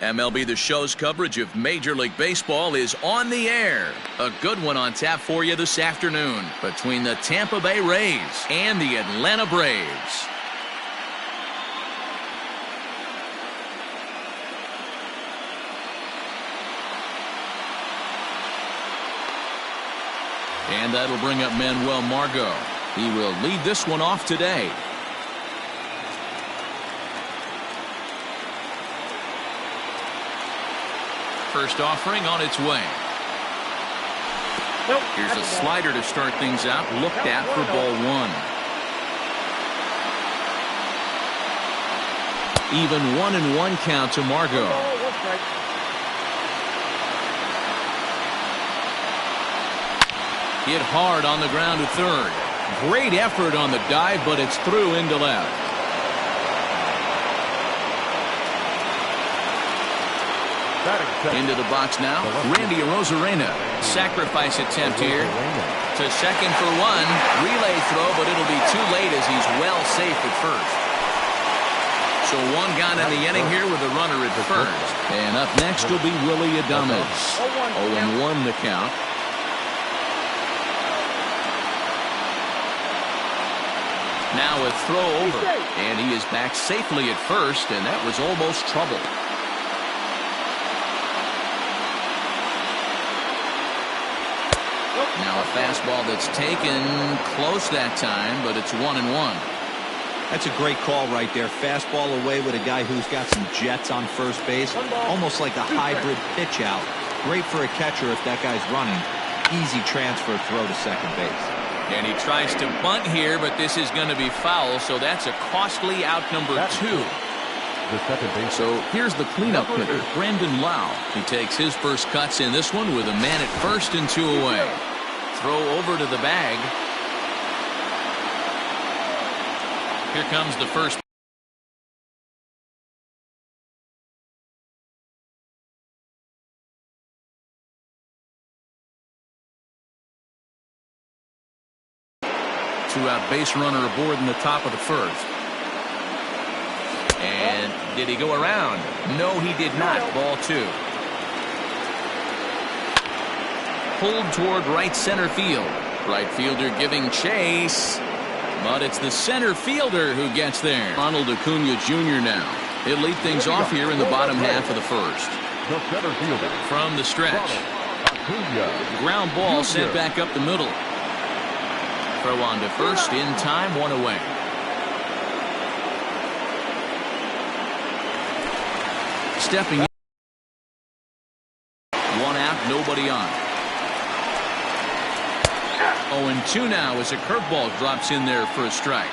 MLB The Show's coverage of Major League Baseball is on the air. A good one on tap for you this afternoon between the Tampa Bay Rays and the Atlanta Braves. And that'll bring up Manuel Margot. He will lead this one off today. First offering on its way. Here's a slider to start things out. Looked at for ball one. Even 1-1 count to Margot. Hit hard on the ground to third. Great effort on the dive, but it's through into left. Into the box now, Randy Arozarena. Sacrifice attempt here. To second for one. Relay throw, but it'll be too late as he's well safe at first. So one gone in the inning here with a runner at first. And up next will be Willy Adames. 0-1 the count. Now a throw over. And he is back safely at first, and that was almost trouble. Now a fastball that's taken close that time, but it's 1-1. That's a great call right there. Fastball away with a guy who's got some jets on first base. Almost like a hybrid pitch out. Great for a catcher if that guy's running. Easy transfer throw to second base. And he tries to bunt here, but this is going to be foul, so that's a costly out number two. So here's the cleanup hitter, Brandon Lau. He takes his first cuts in this one with a man at first and two away. Throw over to the bag. Here comes the first. Two-out base runner aboard in the top of the first. And did he go around? No, he did not. Ball two. Pulled toward right center field. Right fielder giving chase. But it's the center fielder who gets there. Ronald Acuna Jr. now. He'll lead things off here in the bottom half of the first. From the stretch. Ground ball sent back up the middle. Throw on to first in time, one away. Stepping in. One out, nobody on. 0-2 now as a curveball drops in there for a strike.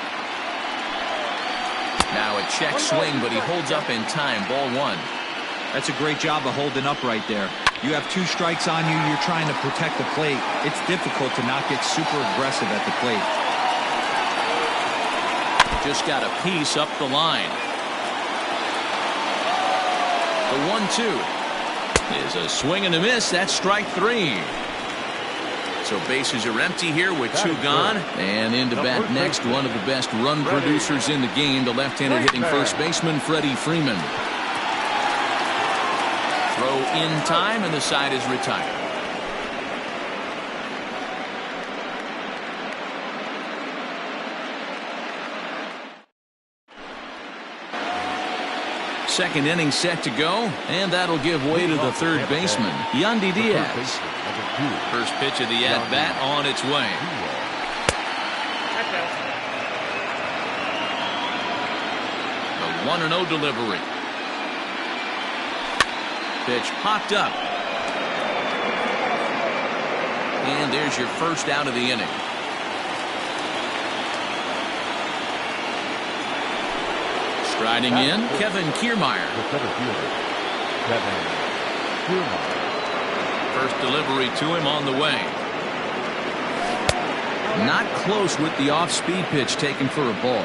Now a check swing, but he holds up in time. Ball one. That's a great job of holding up right there. You have two strikes on you. You're trying to protect the plate. It's difficult to not get super aggressive at the plate. Just got a piece up the line. The 1-2 is a swing and a miss. That's strike three. So bases are empty here with two gone. And into bat next, one of the best run producers in the game, the left-handed hitting first baseman, Freddie Freeman. Throw in time, and the side is retired. Second inning set to go, and that'll give way to the third baseman, Yandy Diaz. First pitch of the at-bat on its way. The 1-0 delivery. Pitch popped up. And there's your first out of the inning. Striding in, Kevin Kiermaier. First delivery to him on the way. Not close with the off-speed pitch taken for a ball.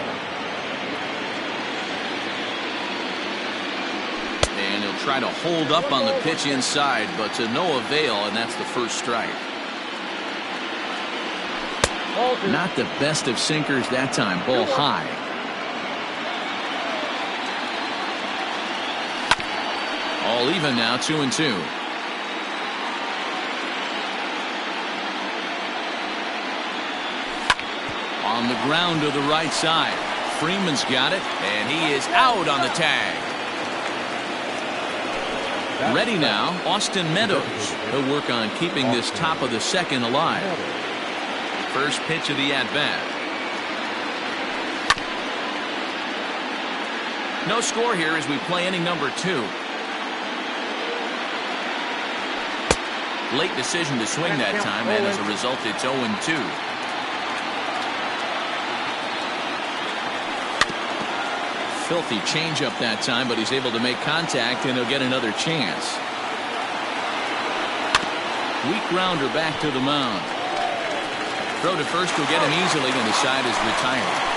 And he'll try to hold up on the pitch inside, but to no avail, and that's the first strike. Not the best of sinkers that time. Ball high. All even now, 2-2. On the ground to the right side. Freeman's got it, and he is out on the tag. Ready now, Austin Meadows. He'll work on keeping this top of the second alive. First pitch of the at-bat. No score here as we play inning number 2. Late decision to swing that time, and as a result, it's 0-2. Filthy changeup that time, but he's able to make contact, and he'll get another chance. Weak grounder back to the mound. Throw to first will get him easily, and the side is retired.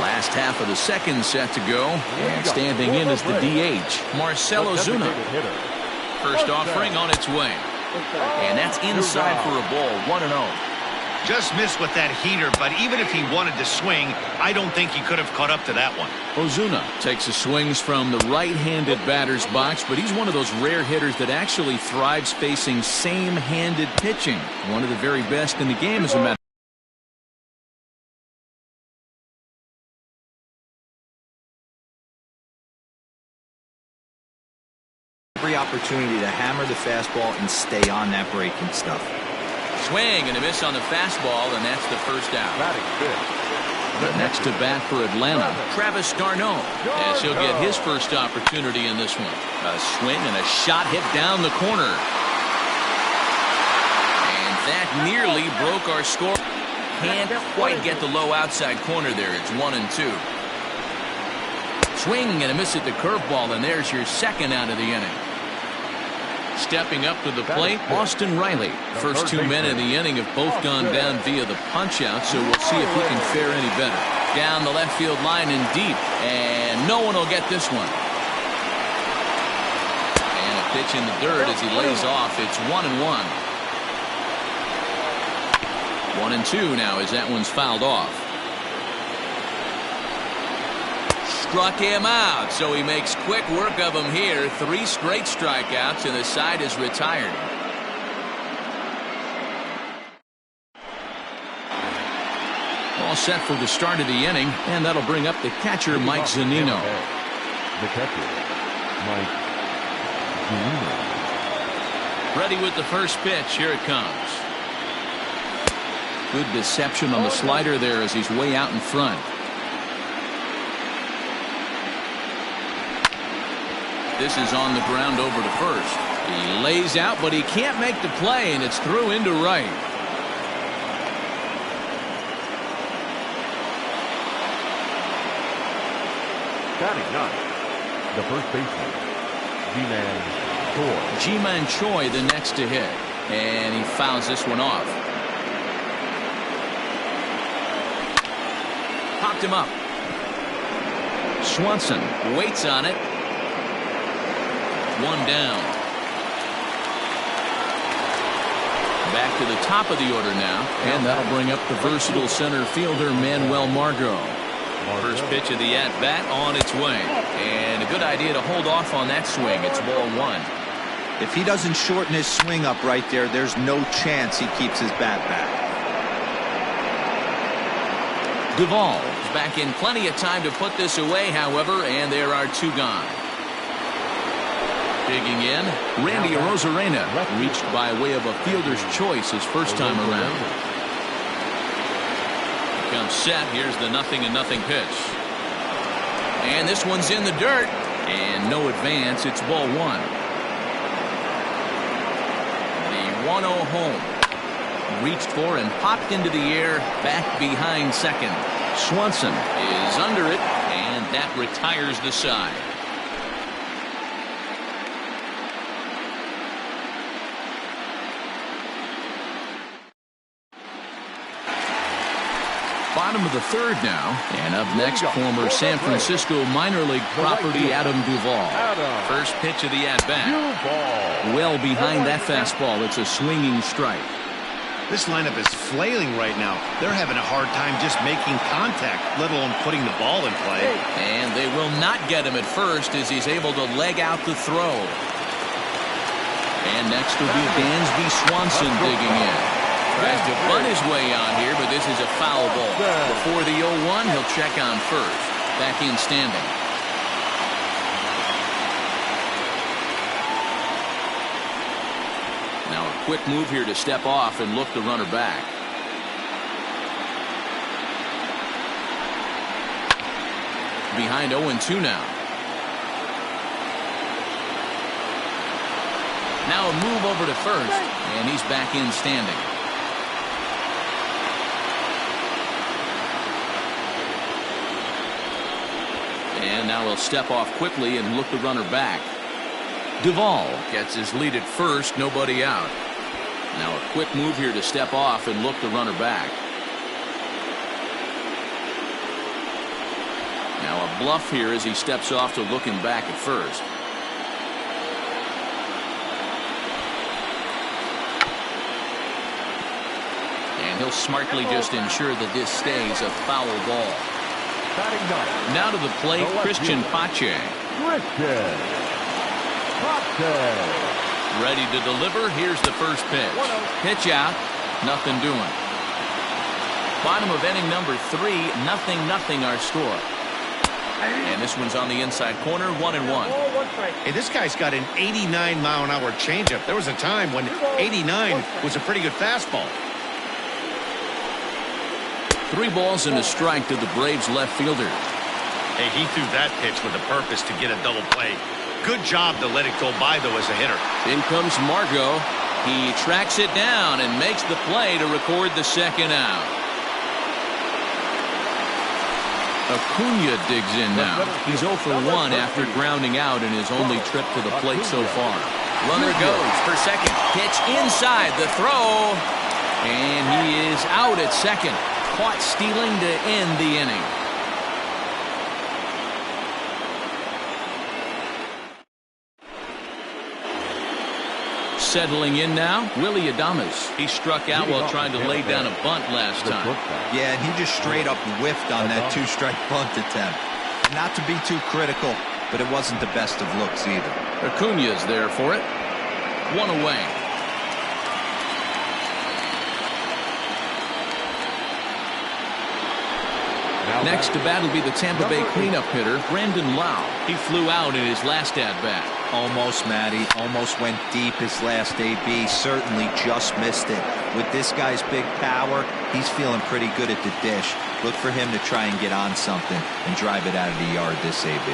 Last half of the second set to go, and standing in is the DH, Marcell Ozuna. First offering on its way. And that's inside for a ball, 1-0. Just missed with that heater, but even if he wanted to swing, I don't think he could have caught up to that one. Ozuna takes his swings from the right-handed batter's box, but he's one of those rare hitters that actually thrives facing same-handed pitching. One of the very best in the game, as a matter. Every opportunity to hammer the fastball and stay on that breaking stuff. Swing and a miss on the fastball, and that's the first out. The next to bat for Atlanta, Travis d'Arnaud, as he'll get his first opportunity in this one. A swing and a shot hit down the corner. And that nearly broke our score. Can't quite get the low outside corner there. It's 1-2. Swing and a miss at the curveball, and there's your second out of the inning. Stepping up to the plate, Austin Riley. First 2 men in the inning have both gone down via the punch-out, so we'll see if he can fare any better. Down the left field line and deep, and no one will get this one. And a pitch in the dirt as he lays off. It's 1-1. 1-2 now as that one's fouled off. Struck him out, so he makes quick work of him here. 3 straight strikeouts, and the side is retired. All set for the start of the inning, and that'll bring up the catcher, Mike Zunino. The catcher, Mike Zunino. Ready with the first pitch. Here it comes. Good deception on the slider there as he's way out in front. This is on the ground over to first. He lays out, but he can't make the play, and it's through into right. Batting ninth, the first baseman, Ji-Man Choi. Ji-Man Choi the next to hit, and he fouls this one off. Popped him up. Swanson waits on it. 1 down. Back to the top of the order now, and that'll bring up the versatile center fielder Manuel Margot. First pitch of the at-bat on its way, and a good idea to hold off on that swing. It's ball 1. If he doesn't shorten his swing up right there, there's no chance he keeps his bat back. Duvall is back in plenty of time to put this away, however, and there are 2 gone. Digging in, Randy Arozarena reached by way of a fielder's choice his first time around. Here comes set. Here's the 0-0 pitch. And this one's in the dirt. And no advance. It's ball 1. The 1-0 home. Reached for and popped into the air back behind second. Swanson is under it, and that retires the side. Bottom of the third now, and up next, former San Francisco minor league property Adam Duvall. First pitch of the at-bat. Well behind that fastball. It's a swinging strike. This lineup is flailing right now. They're having a hard time just making contact, let alone putting the ball in play. And they will not get him at first as he's able to leg out the throw. And next will be Dansby Swanson digging in. Tries to bunt his way on here, but this is a foul ball. Before the 0-1, he'll check on first. Back in standing. Now a quick move here to step off and look the runner back. Behind 0-2 now. Now a move over to first, and he's back in standing. And now he'll step off quickly and look the runner back. Duvall gets his lead at first, nobody out. Now a quick move here to step off and look the runner back. Now a bluff here as he steps off to look him back at first. And he'll smartly just ensure that this stays a foul ball. Now to the plate, Christian Pache. Ready to deliver. Here's the first pitch. Pitch out. Nothing doing. Bottom of inning number 3. 0-0 our score. And this one's on the inside corner. 1-1. Hey, this guy's got an 89-mile-an-hour changeup. There was a time when 89 was a pretty good fastball. 3 balls and a strike to the Braves left fielder. Hey, he threw that pitch with a purpose to get a double play. Good job to let it go by, though, as a hitter. In comes Margot. He tracks it down and makes the play to record the second out. Acuna digs in now. He's 0 for 1 after grounding out in his only trip to the plate so far. Runner goes for second. Pitch inside the throw. And he is out at second. Caught stealing to end the inning. Settling in now, Willy Adames. He struck out while trying to lay down a bunt last time. Yeah, and he just straight up whiffed on that 2-strike bunt attempt. Not to be too critical, but it wasn't the best of looks either. Acuna's there for it. 1 away. Next to bat will be the Tampa Bay cleanup hitter, Brandon Lowe. He flew out in his last at-bat. Almost, Matty. Almost went deep his last AB. Certainly just missed it. With this guy's big power, he's feeling pretty good at the dish. Look for him to try and get on something and drive it out of the yard this AB.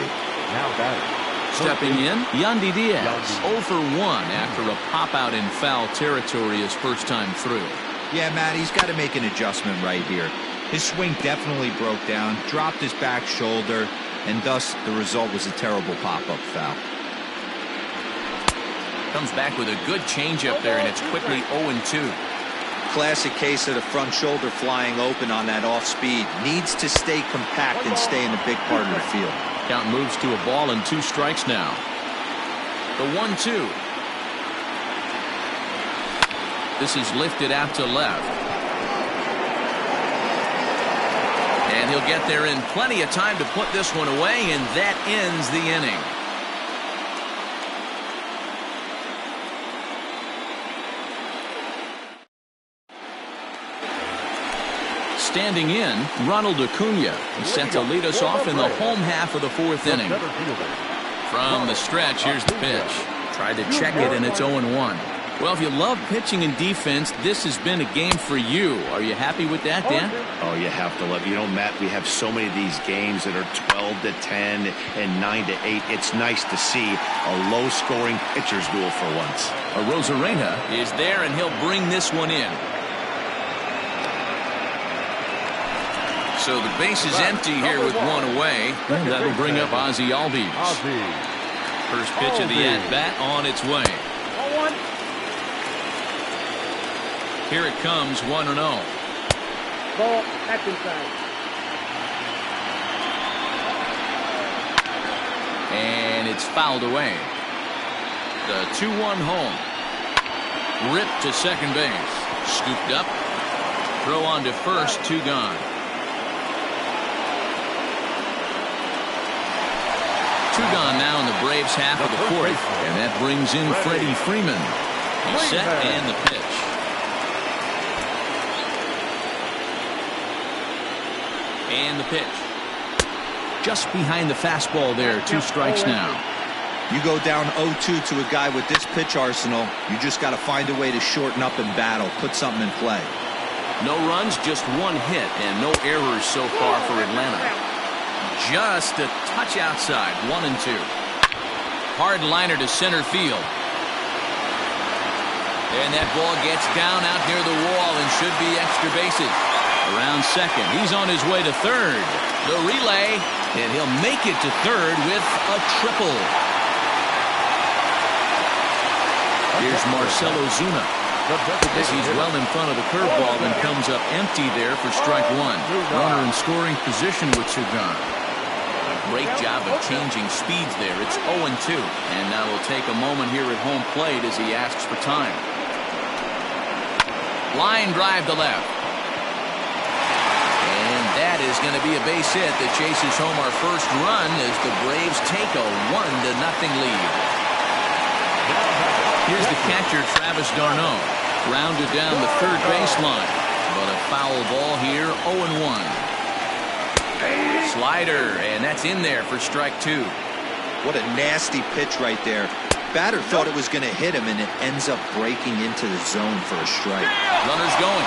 Now batting. Stepping in, Yandy Diaz. 0 for 1 after a pop-out in foul territory his first time through. Yeah, Matt, he's got to make an adjustment right here. His swing definitely broke down, dropped his back shoulder, and thus the result was a terrible pop-up foul. Comes back with a good changeup there, and it's quickly 0-2. Classic case of the front shoulder flying open on that off-speed. Needs to stay compact and stay in the big part of the field. Count moves to a ball and 2 strikes now. The 1-2. This is lifted out to left. And he'll get there in plenty of time to put this one away, and that ends the inning. Standing in, Ronald Acuna is set to lead us off in the home half of the 4th inning. From the stretch, here's the pitch. Tried to check it, and it's 0-1. Well, if you love pitching and defense, this has been a game for you. Are you happy with that, Dan? Oh, you have to love it. You know, Matt, we have so many of these games that are 12-10 and 9-8. It's nice to see a low-scoring pitcher's duel for once. Arozarena is there, and he'll bring this one in. So the base is empty here with 1 away. And that'll bring up Ozzie Albies. First pitch of the at-bat on its way. Here it comes, 1-0. Ball, that's inside. And it's fouled away. The 2-1 home. Ripped to second base. Scooped up. Throw on to first, 2 gone. 2 gone now in the Braves' half of the 4th, and that brings in Freddie Freeman. He's set and the pitch. And the pitch. Just behind the fastball there. 2 strikes now. You go down 0-2 to a guy with this pitch arsenal, you just got to find a way to shorten up and battle, put something in play. No runs, just 1 hit, and no errors so far for Atlanta. Just a touch outside, 1-2. Hard liner to center field. And that ball gets down out near the wall and should be extra bases. Around second, he's on his way to third. The relay, and he'll make it to third with a triple. Here's Marcell Ozuna. As he's well in front of the curveball and comes up empty there for strike 1. Runner in scoring position with 2 gone. A great job of changing speeds there. It's 0-2. And now we'll take a moment here at home plate as he asks for time. Line drive to left. And that is going to be a base hit that chases home our first run as the Braves take a 1-0 lead. Here's the catcher, Travis d'Arnaud. Rounded down the third baseline. But a foul ball here, 0-1. Slider, and that's in there for strike 2. What a nasty pitch right there. Batter thought it was going to hit him, and it ends up breaking into the zone for a strike. Runners going.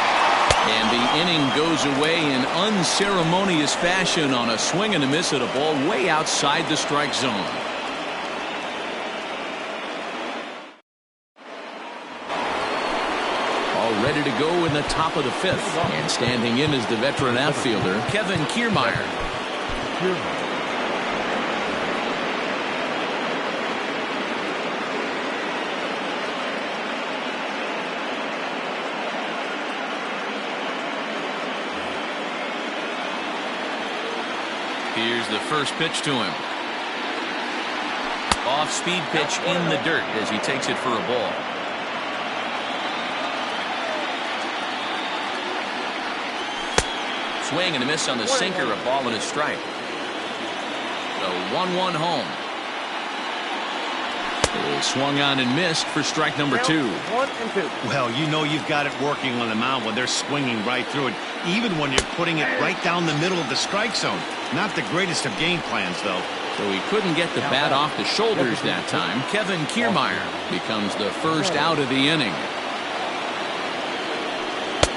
And the inning goes away in unceremonious fashion on a swing and a miss at a ball way outside the strike zone. Ready to go in the top of the 5th. And standing in is the veteran outfielder, Kevin Kiermaier. Here's the first pitch to him. Off-speed pitch in the dirt as he takes it for a ball. Swing and a miss on the sinker, a ball and a strike. The 1-1 home. It swung on and missed for strike number 2. 1-2. Well, you know you've got it working on the mound when they're swinging right through it, even when you're putting it right down the middle of the strike zone. Not the greatest of game plans, though. So he couldn't get the bat off the shoulders that time. Kevin Kiermaier becomes the first out of the inning.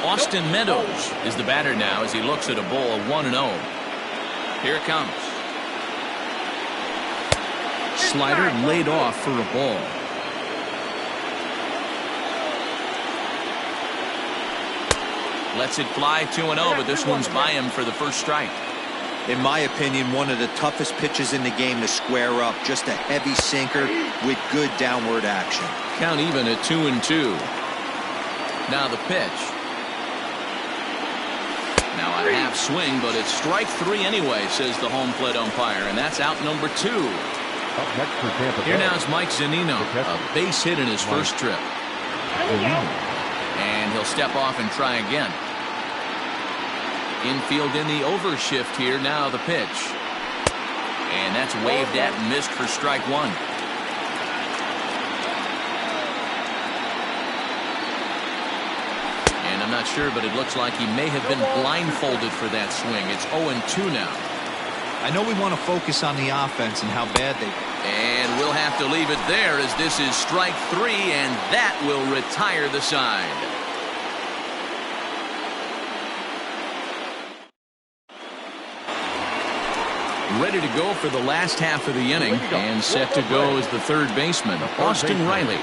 Austin Meadows is the batter now as he looks at a ball 1-0. Here it comes. Slider laid off for a ball. Lets it fly 2-0, but this one's by him for the first strike. In my opinion, one of the toughest pitches in the game to square up. Just a heavy sinker with good downward action. Count even at 2-2. Now the pitch. Now a half swing, but it's strike 3 anyway, says the home plate umpire, and that's out number 2. Up next for Tampa Bay. Here now is Mike Zunino, a base hit in his first trip. And he'll step off and try again. Infield in the overshift here. Now the pitch. And that's waved at and missed for strike 1. And I'm not sure, but it looks like he may have been blindfolded for that swing. It's 0-2 now. I know we want to focus on the offense and how bad they... And we'll have to leave it there as this is strike 3, and that will retire the side. Ready to go for the last half of the inning, and set to go is the third baseman, Austin Riley.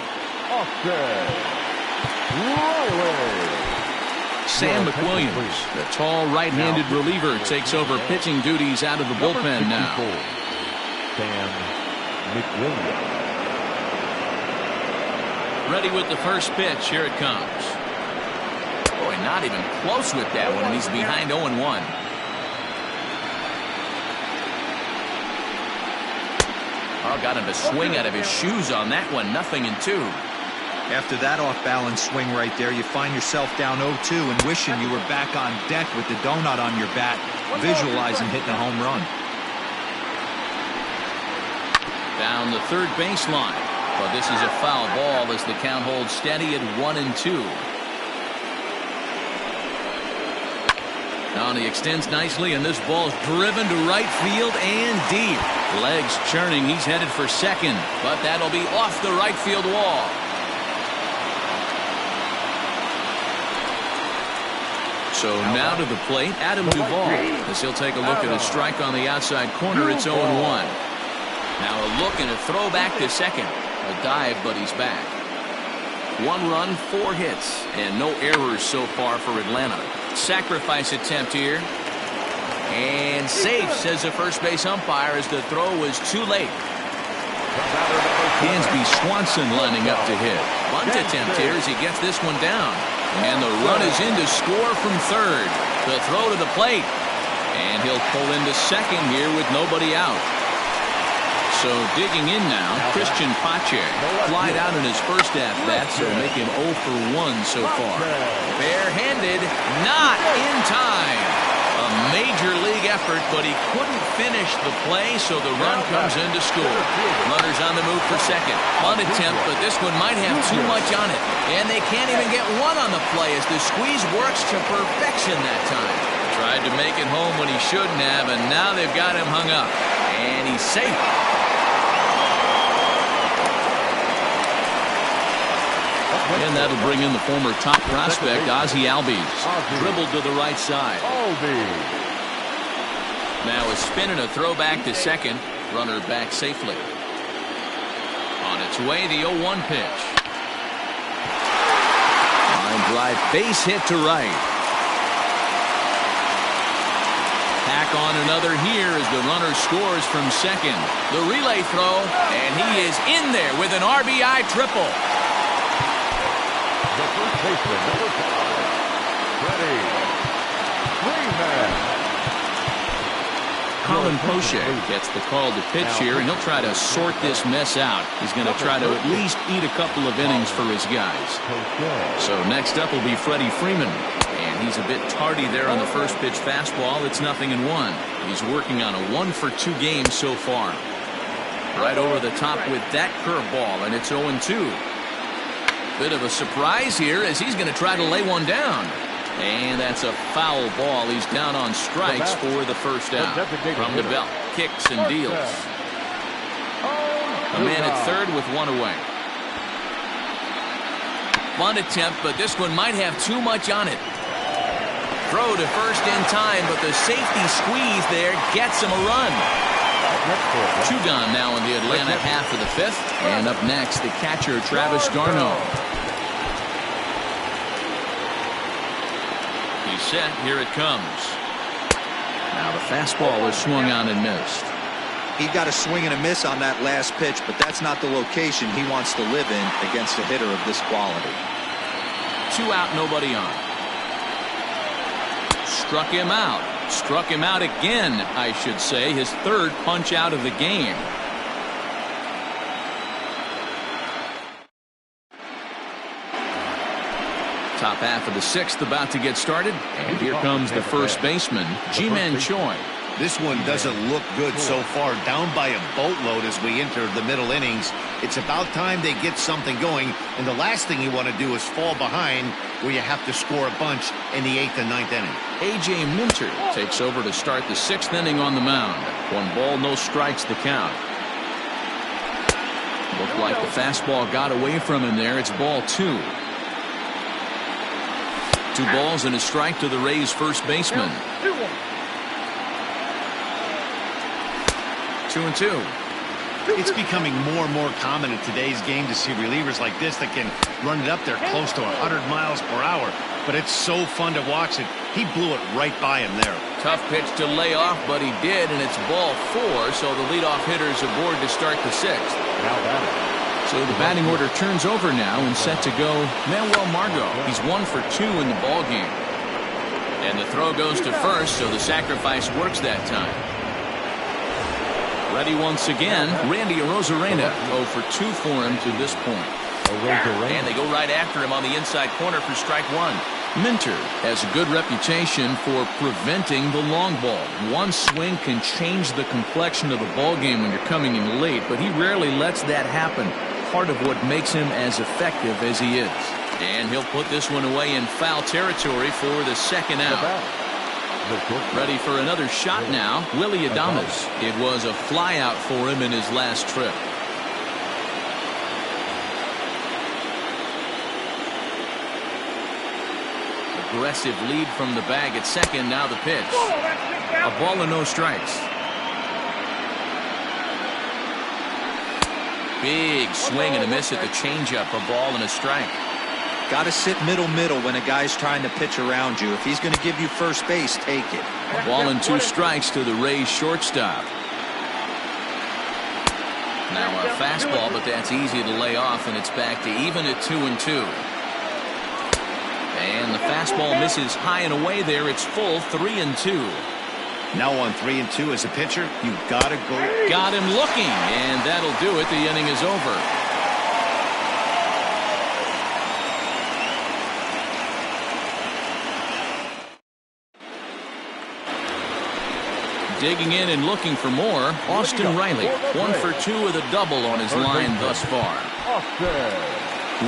Sam McWilliams, the tall right-handed reliever, takes over pitching duties out of the bullpen now. Sam McWilliams. Ready with the first pitch. Here it comes. Boy, not even close with that one, and he's behind 0-1. Oh, got him to swing out of his shoes on that one. 0-2. After that off-balance swing right there, you find yourself down 0-2 and wishing you were back on deck with the donut on your bat, visualizing hitting a home run. Down the third baseline. But this is a foul ball as the count holds steady at 1-2. Now he extends nicely, and this ball's driven to right field and deep. Legs churning. He's headed for second, but that'll be off the right field wall. So now to the plate, Adam Duvall, as he'll take a look at a strike on the outside corner. It's 0-1. Now a look and a throw back to second. A dive, but he's back. 1 run, 4 hits, and no errors so far for Atlanta. Sacrifice attempt here. And safe, says the first base umpire, as the throw was too late. Dansby Swanson lining up to hit. Bunt attempt here as he gets this one down. And the run is in to score from third. The throw to the plate. And he'll pull into second here with nobody out. So digging in now, Christian Pache. Flied out in his first at-bat, so make him 0 for 1 so far. Barehanded, not in time. A major league effort, but he couldn't finish the play, so the run comes in to score. Runners on the move for second. Bunt attempt, but this one might have too much on it. And they can't even get one on the play as the squeeze works to perfection that time. Tried to make it home when he shouldn't have, and now they've got him hung up. And he's safe. And that'll bring in the former top prospect, Ozzie Albies. Dribbled to the right side. Now a spin and a throw back to second. Runner back safely. On its way, the 0-1 pitch. Line drive, base hit to right. Tack on another here as the runner scores from second. The relay throw, and he is in there with an RBI triple. The first baseman, number 5, Freddie Freeman. Colin Poche gets the call to pitch here, and he'll try to sort this mess out. He's going to try to at least eat a couple of innings for his guys. So next up will be Freddie Freeman. And he's a bit tardy there on the first pitch fastball. It's 0-1. He's working on a 1 for 2 game so far. Right over the top with that curveball, and it's 0-2. Bit of a surprise here as he's going to try to lay one down. And that's a foul ball. He's down on strikes for the first out. From the belt, kicks and deals. A man at third with 1 away. Bunt attempt, but this one might have too much on it. Throw to first in time, but the safety squeeze there gets him a run. 2 gone now in the Atlanta half of the 5th. And up next, the catcher, Travis d'Arnaud. He's set. Here it comes. Now the fastball is swung on and missed. He got a swing and a miss on that last pitch, but that's not the location he wants to live in against a hitter of this quality. 2 out, nobody on. Struck him out. Struck him out again, I should say. His 3rd punch out of the game. Top half of the 6th about to get started. And here comes the first baseman, Ji-Man Choi. This one doesn't look good so far. Down by a boatload as we enter the middle innings. It's about time they get something going. And the last thing you want to do is fall behind where you have to score a bunch in the 8th and 9th inning. A.J. Minter takes over to start the 6th inning on the mound. 1 ball, no strikes the count. Looked like the fastball got away from him there. It's ball 2. 2 balls and a strike to the Rays first baseman. 2-2. It's becoming more and more common in today's game to see relievers like this that can run it up there close to 100 miles per hour. But it's so fun to watch it. He blew it right by him there. Tough pitch to lay off, but he did, and it's ball 4, so the leadoff hitter's aboard to start the 6th. So the batting order turns over now and set to go Manuel Margot. He's 1 for 2 in the ball game. And the throw goes to first, so the sacrifice works that time. Ready once again, Randy Arozarena. 0 for 2 for him to this point. And they go right after him on the inside corner for strike one. Minter has a good reputation for preventing the long ball. One swing can change the complexion of the ball game when you're coming in late, but he rarely lets that happen. Part of what makes him as effective as he is. And he'll put this one away in foul territory for the second out. Ready for another shot now, Willy Adames. It was a flyout for him in his last trip. Aggressive lead from the bag at second. Now the pitch. A ball and no strikes. Big swing and a miss at the changeup. A ball and a strike. Got to sit middle when a guy's trying to pitch around you. If he's going to give you first base, take it. A ball and 2 strikes to the Rays shortstop. Now a fastball, but that's easy to lay off, and it's back to even at 2-2. And the fastball misses high and away there. It's full 3-2. Now on 3-2 as a pitcher, you gotta go. Got him looking, and that'll do it. The inning is over. Digging in and looking for more, Austin Riley. 1 for 2 with a double on his line thus far.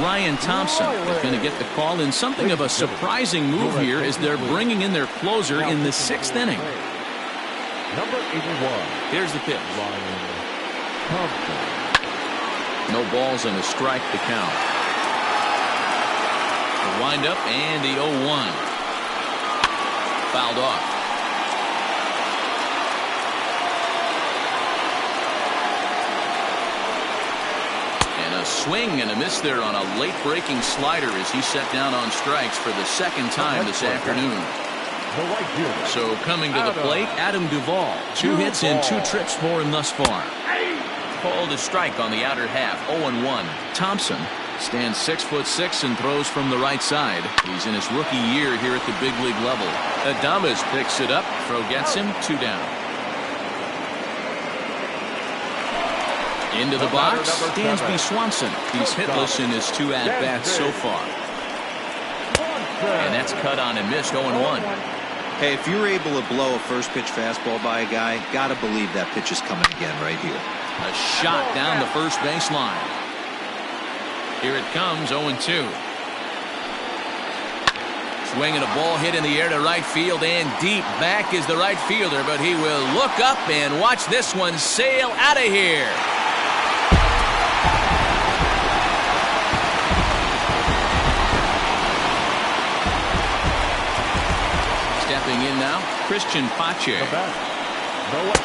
Ryan Thompson is going to get the call in something of a surprising move here as they're bringing in their closer in the 6th inning. Number 81. Here's the pitch. Ryan Thompson. No balls and a strike to count. The windup and the 0-1. Fouled off. A swing and a miss there on a late breaking slider as he set down on strikes for the 2nd time this afternoon. So coming to the plate, Adam Duvall. 2 hits and 2 trips for him thus far. Called a strike on the outer half. 0-1. Thompson stands 6'6" and throws from the right side. He's in his rookie year here at the big league level. Adames picks it up. Throw gets him. 2 down. Into the box, Dansby Swanson. He's hitless in his 2 at-bats so far. And that's cut on and missed. 0-1. Hey, if you're able to blow a first pitch fastball by a guy, gotta believe that pitch is coming again right here. A shot down the first baseline. Here it comes, 0-2. Swinging a ball hit in the air to right field and deep. Back is the right fielder, but he will look up and watch this one sail out of here. Stepping in now, Christian Pache.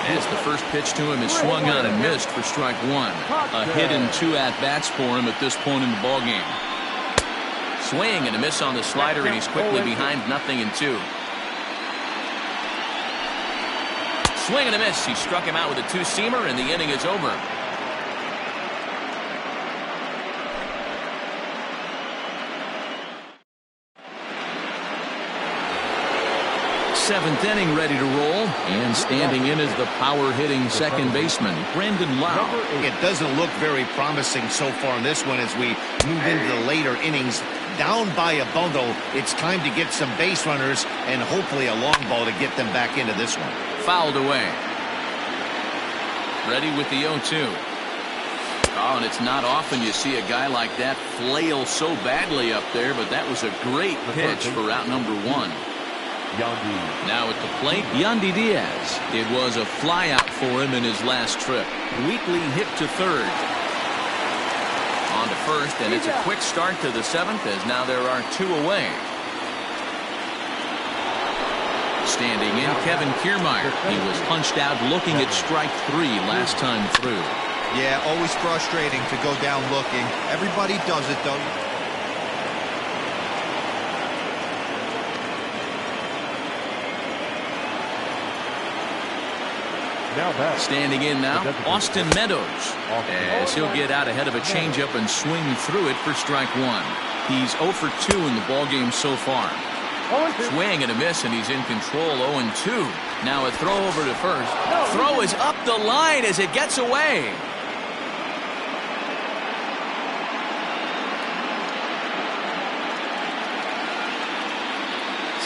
As the first pitch to him is swung on and missed for strike 1. A hit and 2 at-bats for him at this point in the ballgame. Swing and a miss on the slider, and he's quickly behind 0-2. Swing and a miss. He struck him out with a 2-seamer, and the inning is over. 7th inning ready to roll, and standing in is the power-hitting second baseman, Brandon Lowe. It doesn't look very promising so far in this one as we move into the later innings. Down by a bundle, it's time to get some base runners and hopefully a long ball to get them back into this one. Fouled away. Ready with the 0-2. Oh, and it's not often you see a guy like that flail so badly up there, but that was a great pitch for out number 1. Now at the plate, Yandy Diaz. It was a flyout for him in his last trip. Weakly hit to third. On to first, and it's a quick start to the 7th as now there are 2 away. Standing in, Kevin Kiermaier. He was punched out looking at strike 3 last time through. Yeah, always frustrating to go down looking. Everybody does it, though. Standing in now, Austin Meadows, as he'll get out ahead of a changeup and swing through it for strike 1. He's 0 for 2 in the ballgame so far. Swing and a miss, and he's in control. 0-2. Now a throw over to first. Throw is up the line as it gets away.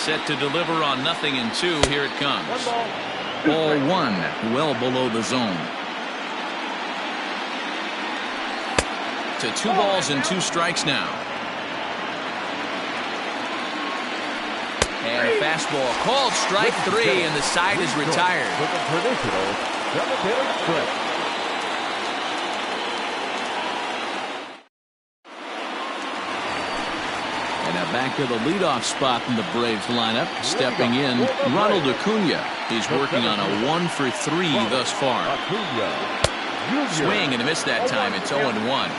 Set to deliver on 0-2. Here it comes. Ball. Ball 1, well below the zone. To 2 balls and 2 strikes now. And a fastball called strike 3, and the side is retired. With a traditional 7-inning stretch. And now back to the leadoff spot in the Braves lineup. Stepping in, Ronald Acuna. He's working on a 1 for 3 thus far. Swing and a miss that time. It's 0-1.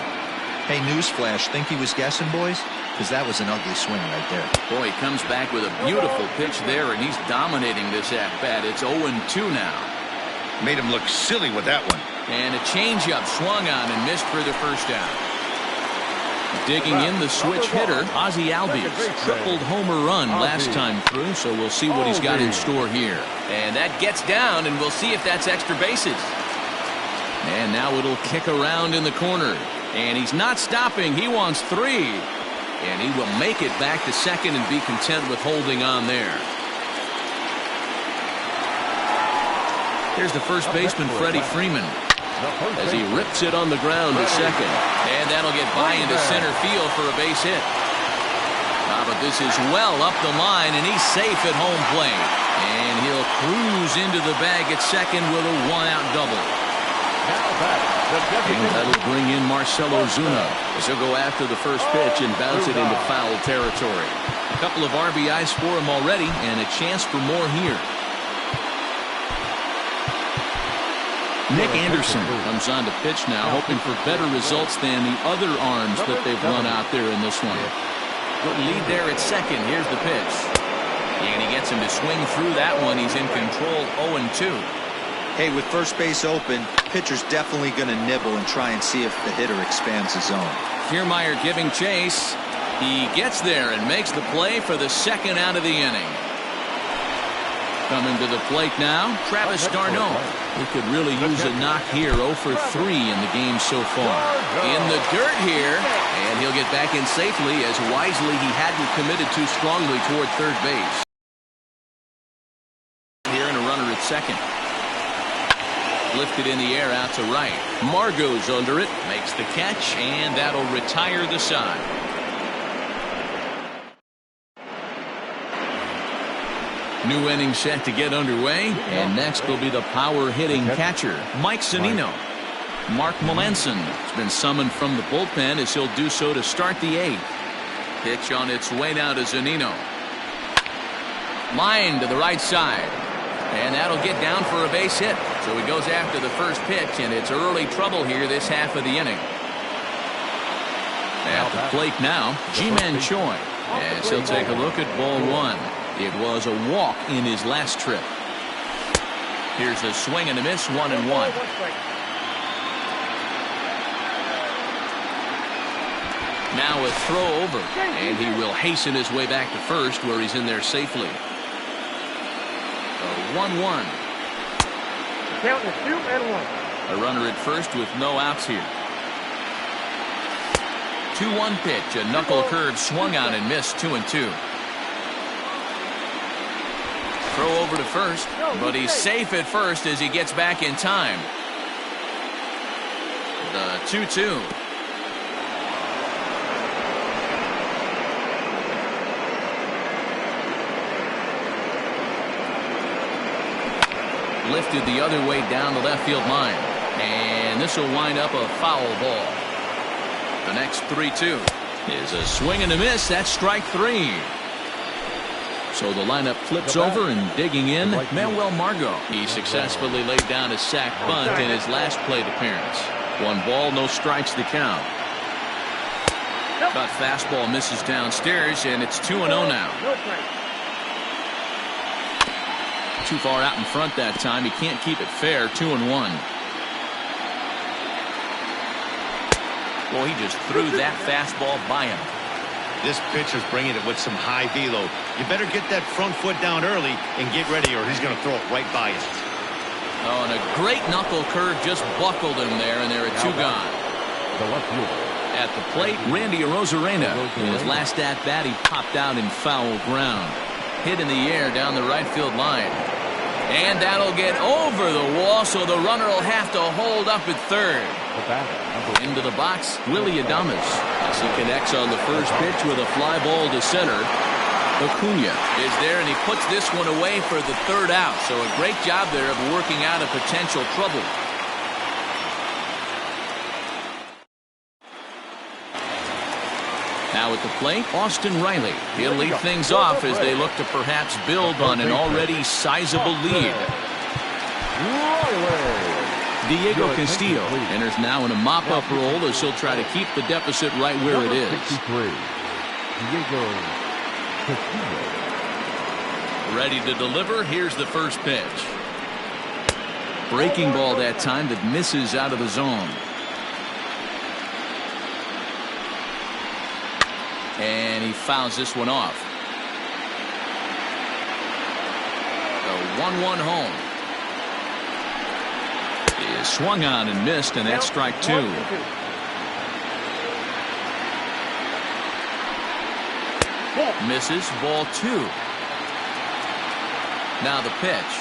Hey, newsflash, think he was guessing, boys? Because that was an ugly swing right there. Boy, he comes back with a beautiful pitch there, and he's dominating this at-bat. It's 0-2 now. Made him look silly with that one. And a changeup swung on and missed for the first out. Digging in the switch hitter, Ozzie Albies. Tripled homer run last time through, so we'll see what he's got in store here. And that gets down, and we'll see if that's extra bases. And now it'll kick around in the corner. And he's not stopping. He wants 3. And he will make it back to second and be content with holding on there. Here's the first baseman, Freddie Freeman, as he rips it on the ground to second. And that'll get by into center field for a base hit. But this is well up the line, and he's safe at home plate. And he'll cruise into the bag at second with a 1-out double. And that'll bring in Marcell Ozuna as he'll go after the first pitch and bounce it into foul territory. A couple of RBIs for him already, and a chance for more here. Nick Anderson comes on to pitch now, hoping for better results than the other arms that they've run out there in this one. Good lead there at second. Here's the pitch. And he gets him to swing through that one. He's in control, 0-2. Hey, with first base open, pitcher's definitely going to nibble and try and see if the hitter expands his zone. Kiermaier giving chase. He gets there and makes the play for the second out of the inning. Coming to the plate now, Travis d'Arnaud. He could really use a knock here, 0 for 3 in the game so far. In the dirt here, and he'll get back in safely as wisely he hadn't committed too strongly toward third base. Here and a runner at second. Lifted in the air out to right. Margot's under it, makes the catch, and that'll retire the side. New inning set to get underway, and next will be the power-hitting catcher, Mike Zunino. Mark Melancon has been summoned from the bullpen as he'll do so to start the 8th. Pitch on its way now to Zunino. Line to the right side. And that'll get down for a base hit. So he goes after the first pitch, and it's early trouble here this half of the inning. At the plate now, Ji-Man Choi, as he'll take a look at ball 1. It was a walk in his last trip. Here's a swing and a miss, 1-1. Now a throw over, and he will hasten his way back to first, where he's in there safely. 1-1. Count is 2-1. A runner at first with no outs here. 2-1 pitch. A knuckle curve swung on and missed. 2-2. Throw over to first, but he's safe at first as he gets back in time. The 2-2. Lifted the other way down the left field line, and this will wind up a foul ball. The next 3-2 is a swing and a miss. That's strike 3. So the lineup flips over, and digging in, Manuel Margot. He successfully laid down a sac bunt in his last plate appearance. 1 ball, no strikes to count. But fastball misses downstairs, and it's 2-0 now. Too far out in front that time. He can't keep it fair. 2-1. Well, he just threw that fastball by him. This pitcher's bringing it with some high velo. You better get that front foot down early and get ready, or he's going to throw it right by you. Oh, and a great knuckle curve just buckled him there, and there are 2 gone. At the plate, Randy Arozarena. In his last at-bat, he popped out in foul ground. Hit in the air down the right field line. And that'll get over the wall, so the runner will have to hold up at third. Into the box, Willy Adames, as he connects on the first pitch with a fly ball to center. Acuna is there, and he puts this one away for the third out. So a great job there of working out a potential trouble. Now at the plate, Austin Riley. He'll lead things off as they look to perhaps build on an already sizable lead. Diego Castillo enters now in a mop-up role as he'll try to keep the deficit right where it is. Diego Castillo. Ready to deliver. Here's the first pitch. Breaking ball that time that misses out of the zone. And he fouls this one off. The 1-1 home. He is swung on and missed, and that's strike two. Misses, ball two. Now the pitch.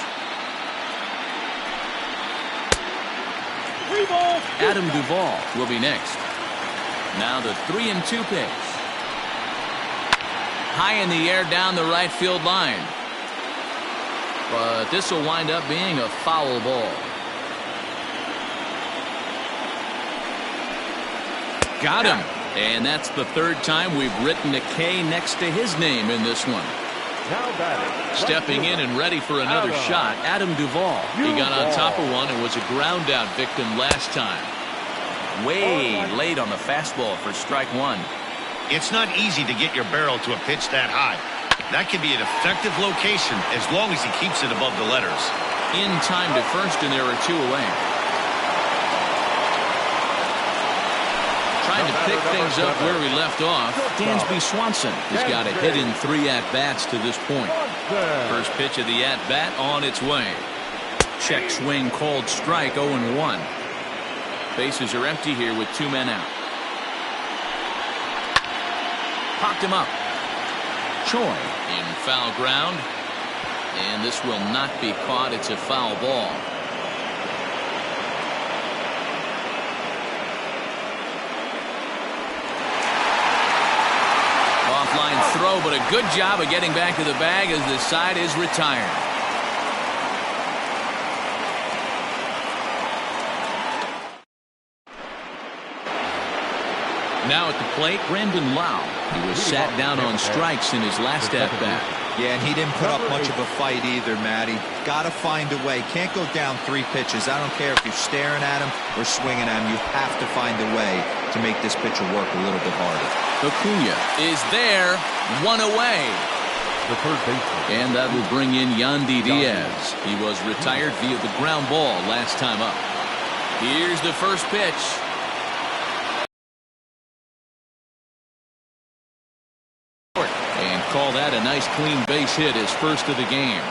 Adam Duvall will be next. Now the 3-2 pitch. High in the air down the right field line. But this will wind up being a foul ball. Got him. And that's the third time we've written a K next to his name in this one. Stepping in and ready for another shot, Adam Duvall. He got on top of one and was a ground out victim last time. Way late on the fastball for strike one. It's not easy to get your barrel to a pitch that high. That can be an effective location as long as he keeps it above the letters. In time to first, and there are two away. Trying to pick things up where we left off, Dansby Swanson has got a hit in 3 at-bats to this point. First pitch of the at-bat on its way. Check swing called strike, 0-1. Bases are empty here with 2 men out. Popped him up. Choi in foul ground. And this will not be caught. It's a foul ball. Offline throw, but a good job of getting back to the bag as the side is retired. Now at the plate, Brandon Lau. He was sat down on strikes in his last at-bat. Yeah, and he didn't put up much of a fight either, Matty. Got to find a way. Can't go down 3 pitches. I don't care if you're staring at him or swinging at him. You have to find a way to make this pitcher work a little bit harder. Acuna is there, 1 away. The third baseman. And that will bring in Yandy Diaz. He was retired via the ground ball last time up. Here's the first pitch. And call that a nice clean base hit, his first of the game.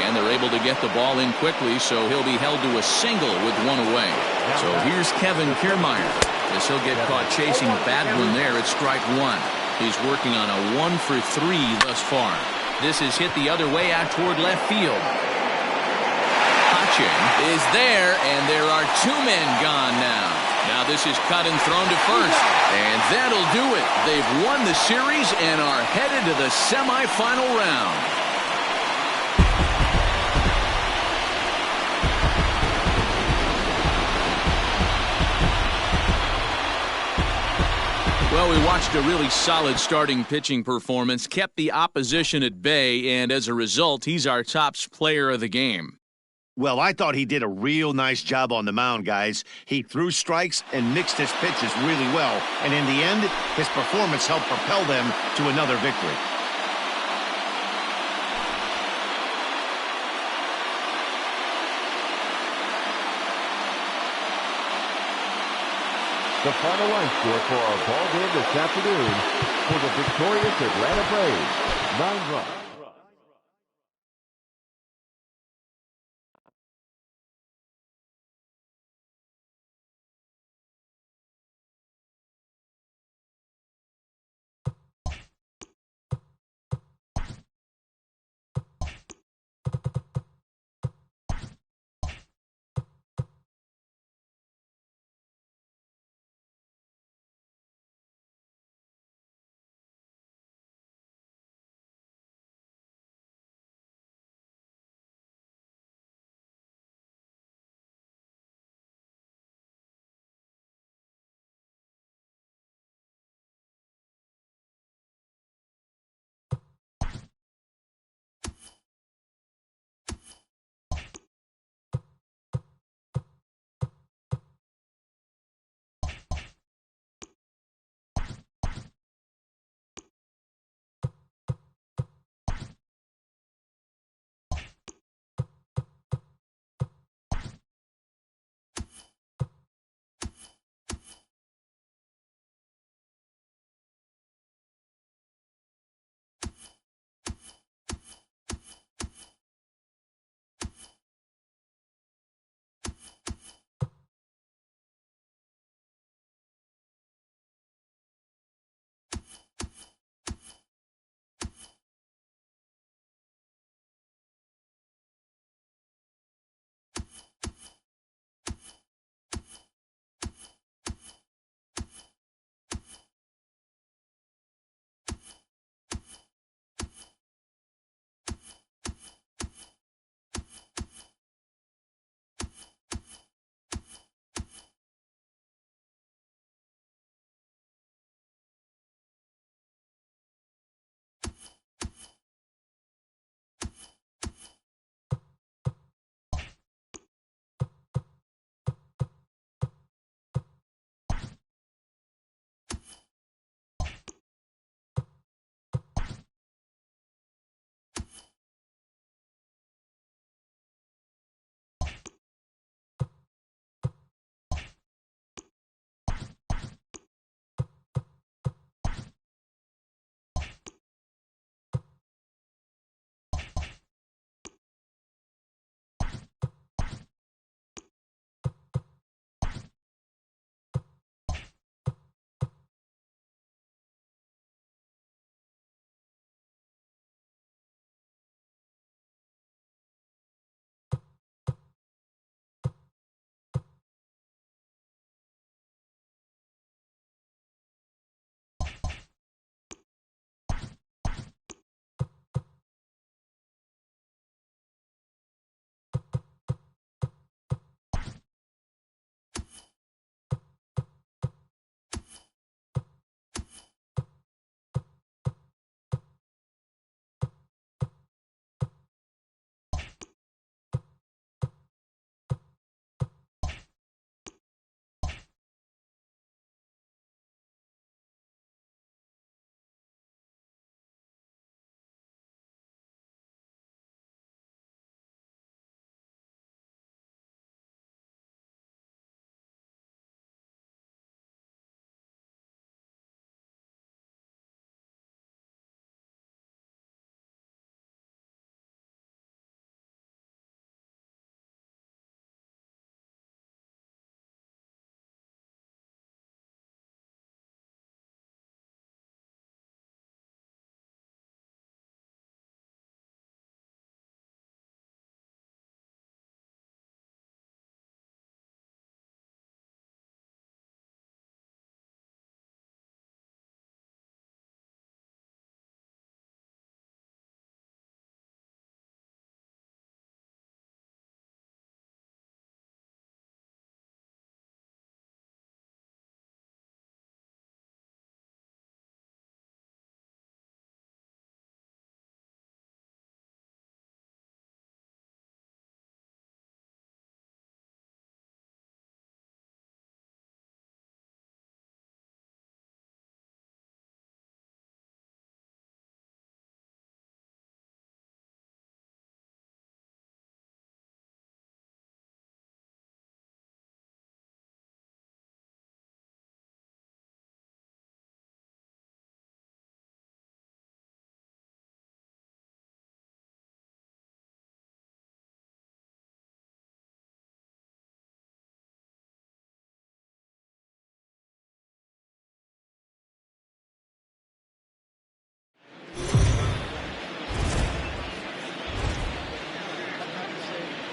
And they're able to get the ball in quickly, so he'll be held to a single with 1 away. So here's Kevin Kiermaier, as he'll get caught chasing Badwin there at strike 1. He's working on a 1 for 3 thus far. This is hit the other way out toward left field. Hachin is there, and there are 2 men gone now. Now this is cut and thrown to first, and that'll do it. They've won the series and are headed to the semifinal round. Well, we watched a really solid starting pitching performance, kept the opposition at bay, and as a result, he's our top player of the game. Well, I thought he did a real nice job on the mound, guys. He threw strikes and mixed his pitches really well, and in the end, his performance helped propel them to another victory. The final line score for our ball game this afternoon for the victorious Atlanta Braves, 9 runs.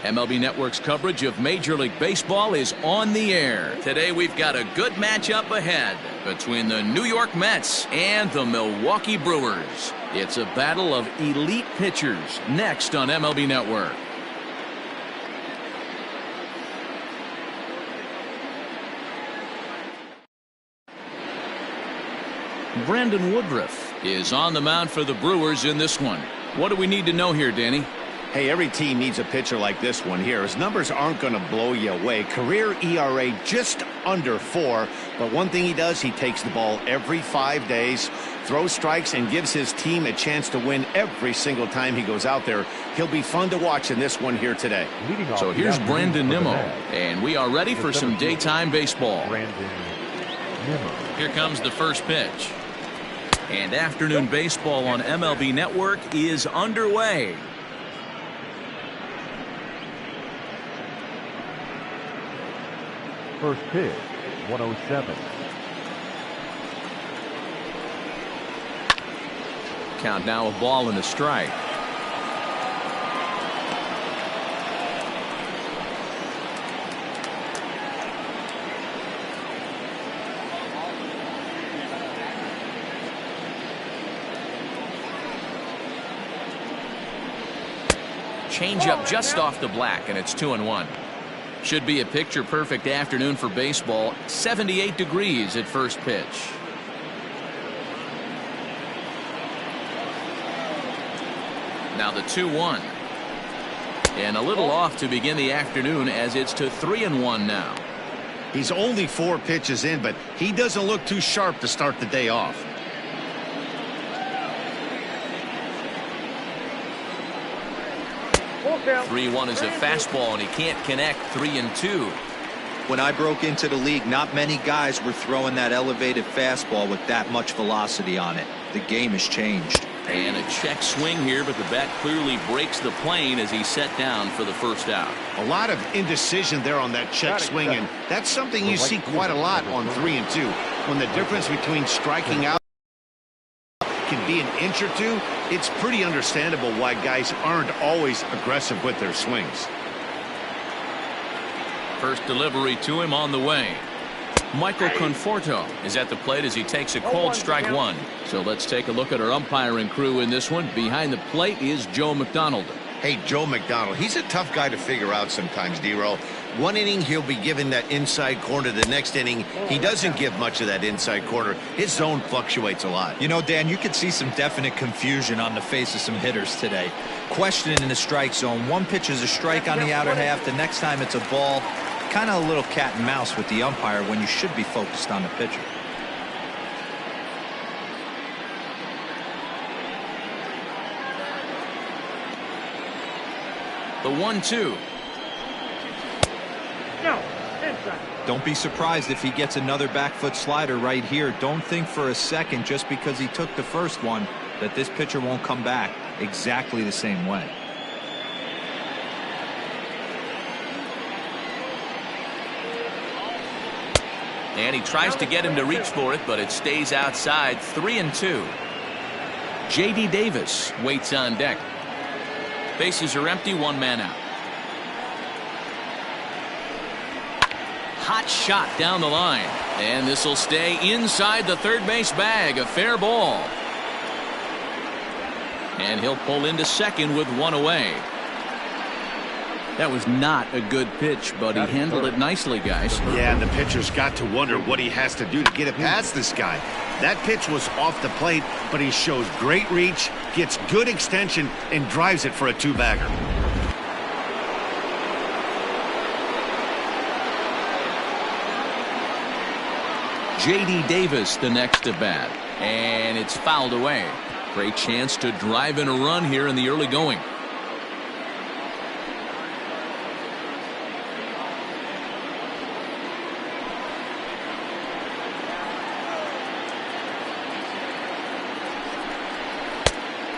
MLB Network's coverage of Major League Baseball is on the air. Today we've got a good matchup ahead between the New York Mets and the Milwaukee Brewers. It's a battle of elite pitchers next on MLB Network. Brandon Woodruff is on the mound for the Brewers in this one. What do we need to know here, Danny? Hey, every team needs a pitcher like this one here. His numbers aren't going to blow you away. Career ERA just under 4. But one thing he does, he takes the ball every 5 days, throws strikes, and gives his team a chance to win every single time he goes out there. He'll be fun to watch in this one here today. So here's Brandon Nimmo, and we are ready for some daytime baseball. Here comes the first pitch. And afternoon baseball on MLB Network is underway. First pitch, 107. Count now a ball and a strike. Changeup just off the black, and it's 2-1. Should be a picture-perfect afternoon for baseball. 78 degrees at first pitch. Now the 2-1. And a little off to begin the afternoon as it's to 3-1 now. He's only 4 pitches in, but he doesn't look too sharp to start the day off. Down. 3-1 is a fastball, and he can't connect. 3-2. When I broke into the league, not many guys were throwing that elevated fastball with that much velocity on it. The game has changed. And a check swing here, but the bat clearly breaks the plane as he's set down for the first out. A lot of indecision there on that check swing, and that's something you see quite a lot on 3-2. When the difference between striking out can be an inch or two, it's pretty understandable why guys aren't always aggressive with their swings. First delivery to him on the way. Michael Conforto is at the plate as he takes a cold strike one. So let's take a look at our umpiring crew in this one. Behind the plate is Joe McDonald. Hey, Joe McDonald, he's a tough guy to figure out sometimes, D-Roll. One inning, he'll be given that inside corner. The next inning, he doesn't give much of that inside corner. His zone fluctuates a lot. You know, Dan, you could see some definite confusion on the face of some hitters today. Questioning in the strike zone. One pitch is a strike on the outer half. The next time it's a ball. Kind of a little cat and mouse with the umpire when you should be focused on the pitcher. The 1-2. No, inside. Don't be surprised if he gets another back foot slider right here. Don't think for a second just because he took the first one that this pitcher won't come back exactly the same way. And he tries to get him to reach for it, but it stays outside. 3-2. J.D. Davis waits on deck. Bases are empty, 1 man out. Hot shot down the line, and this will stay inside the third base bag. A fair ball, and he'll pull into second with 1 away. That was not a good pitch, but he handled it nicely, guys. Yeah, and the pitcher's got to wonder what he has to do to get it past this guy. That pitch was off the plate, but he shows great reach, gets good extension, and drives it for a 2-bagger. J.D. Davis the next to bat, and it's fouled away. Great chance to drive in a run here in the early going.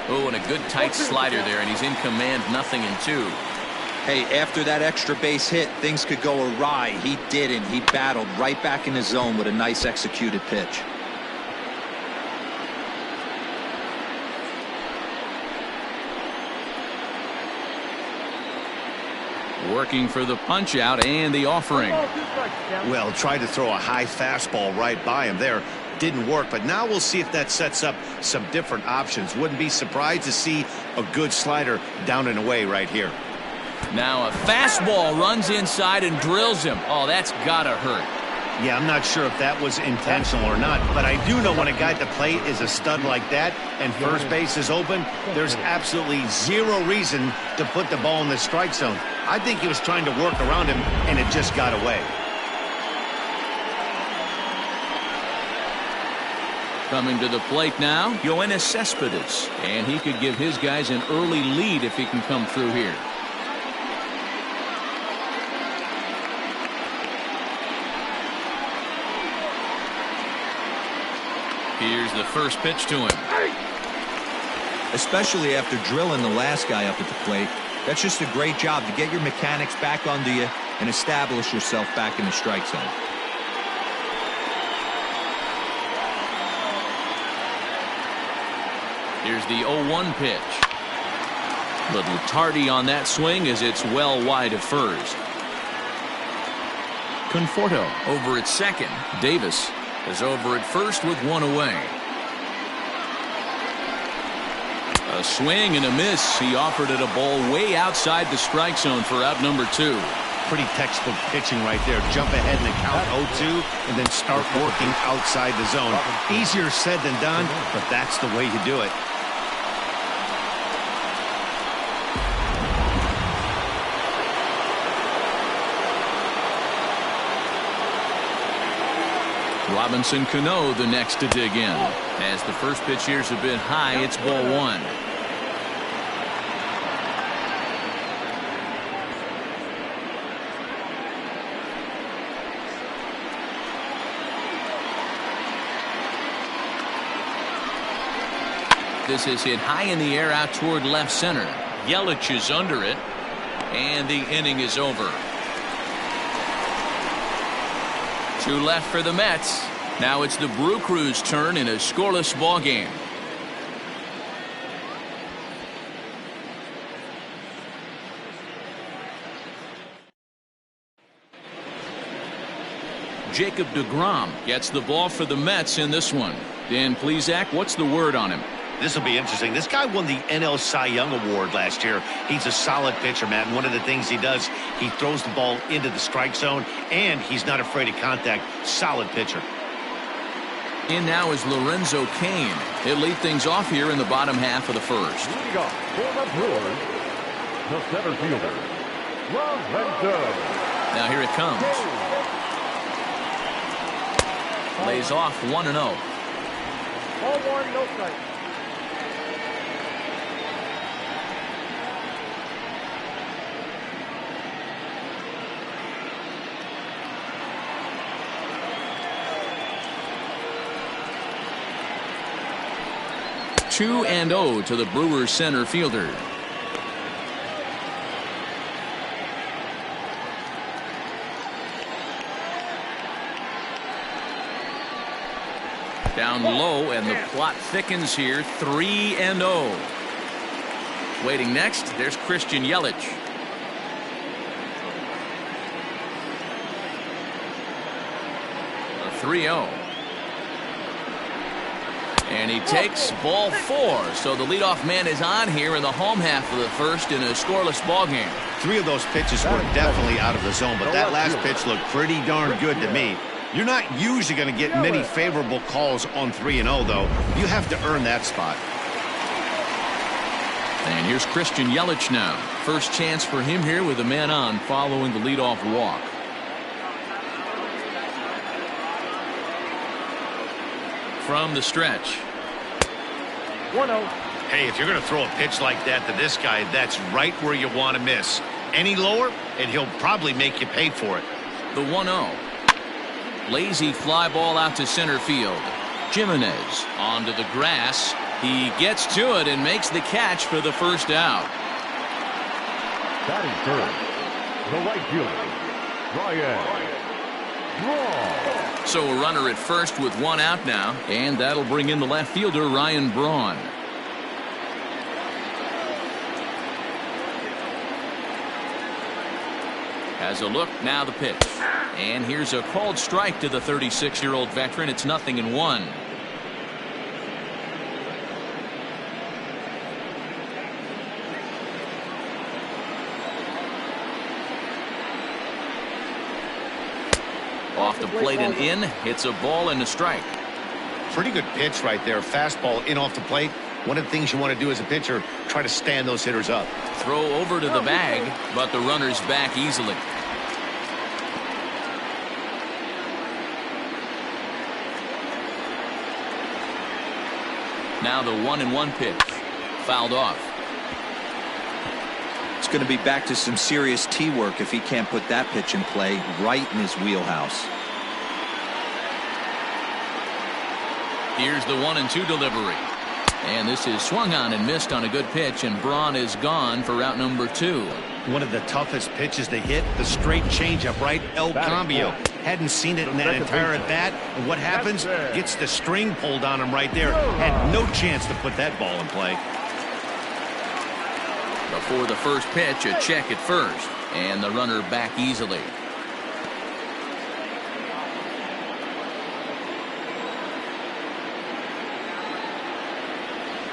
Oh, and a good tight slider there, and he's in command. 0-2. Hey, after that extra base hit, things could go awry. He didn't. He battled right back in his zone with a nice executed pitch. Working for the punch out and the offering. Well, tried to throw a high fastball right by him there. Didn't work, but now we'll see if that sets up some different options. Wouldn't be surprised to see a good slider down and away right here. Now a fastball runs inside and drills him. Oh, that's gotta hurt. Yeah, I'm not sure if that was intentional or not, but I do know when a guy at the plate is a stud like that and first base is open, there's absolutely zero reason to put the ball in the strike zone. I think he was trying to work around him, and it just got away. Coming to the plate now, Yoenis Cespedes, and he could give his guys an early lead if he can come through here. Here's the first pitch to him. Especially after drilling the last guy up at the plate. That's just a great job to get your mechanics back under you and establish yourself back in the strike zone. Here's the 0-1 pitch. Little tardy on that swing as it's well wide of first. Conforto over at second. Davis is over at first with one away. A swing and a miss. He offered it a ball way outside the strike zone for out number 2. Pretty textbook pitching right there. Jump ahead in the count 0-2 and then start working outside the zone. Easier said than done, but that's the way you do it. Robinson Cano the next to dig in. As the first pitch here's a bit high, it's ball 1. This is hit high in the air out toward left center. Yelich is under it, and the inning is over. 2 left for the Mets. Now it's the Brew Crew's turn in a scoreless ball game. Jacob deGrom gets the ball for the Mets in this one. Dan Plesac, what's the word on him? This will be interesting. This guy won the NL Cy Young Award last year. He's a solid pitcher, Matt, and one of the things he does, he throws the ball into the strike zone, and he's not afraid of contact. Solid pitcher. In now is Lorenzo Cain. He'll lead things off here in the bottom half of the first. Leading off for the Brewers, the center fielder, Lorenzo. Now here it comes. Lays off 1-0. Ball 1, no strike. Two and 0 to the Brewers center fielder. Down low, and the plot thickens here. 3-0. Waiting next, there's Christian Yelich. A 3-0. And he takes ball 4. So the leadoff man is on here in the home half of the first in a scoreless ball game. 3 of those pitches were definitely out of the zone, but that last pitch looked pretty darn good to me. You're not usually going to get many favorable calls on 3-0, though. You have to earn that spot. And here's Christian Yelich now. First chance for him here with a man on following the leadoff walk. From the stretch. 1-0. Hey, if you're going to throw a pitch like that to this guy, that's right where you want to miss. Any lower, and he'll probably make you pay for it. The 1-0. Lazy fly ball out to center field. Jimenez onto the grass. He gets to it and makes the catch for the first out. Batting third, the right fielder, Ryan Braun. So a runner at first with 1 out now, and that'll bring in the left fielder Ryan Braun. Has a look, now the pitch. And here's a called strike to the 36-year-old veteran. It's 0-1. Off the plate and in. Hits a ball and a strike. Pretty good pitch right there. Fastball in off the plate. One of the things you want to do as a pitcher, try to stand those hitters up. Throw over to the bag, but the runner's back easily. Now the 1-1 pitch. Fouled off. It's going to be back to some serious tee work if he can't put that pitch in play right in his wheelhouse. Here's the 1-2 delivery. And this is swung on and missed on a good pitch, and Braun is gone for out number 2. One of the toughest pitches to hit, the straight changeup, right? El Cambio. Hadn't seen it in that entire at bat. And what happens? Gets the string pulled on him right there. Had no chance to put that ball in play. Before the first pitch, a check at first, and the runner back easily.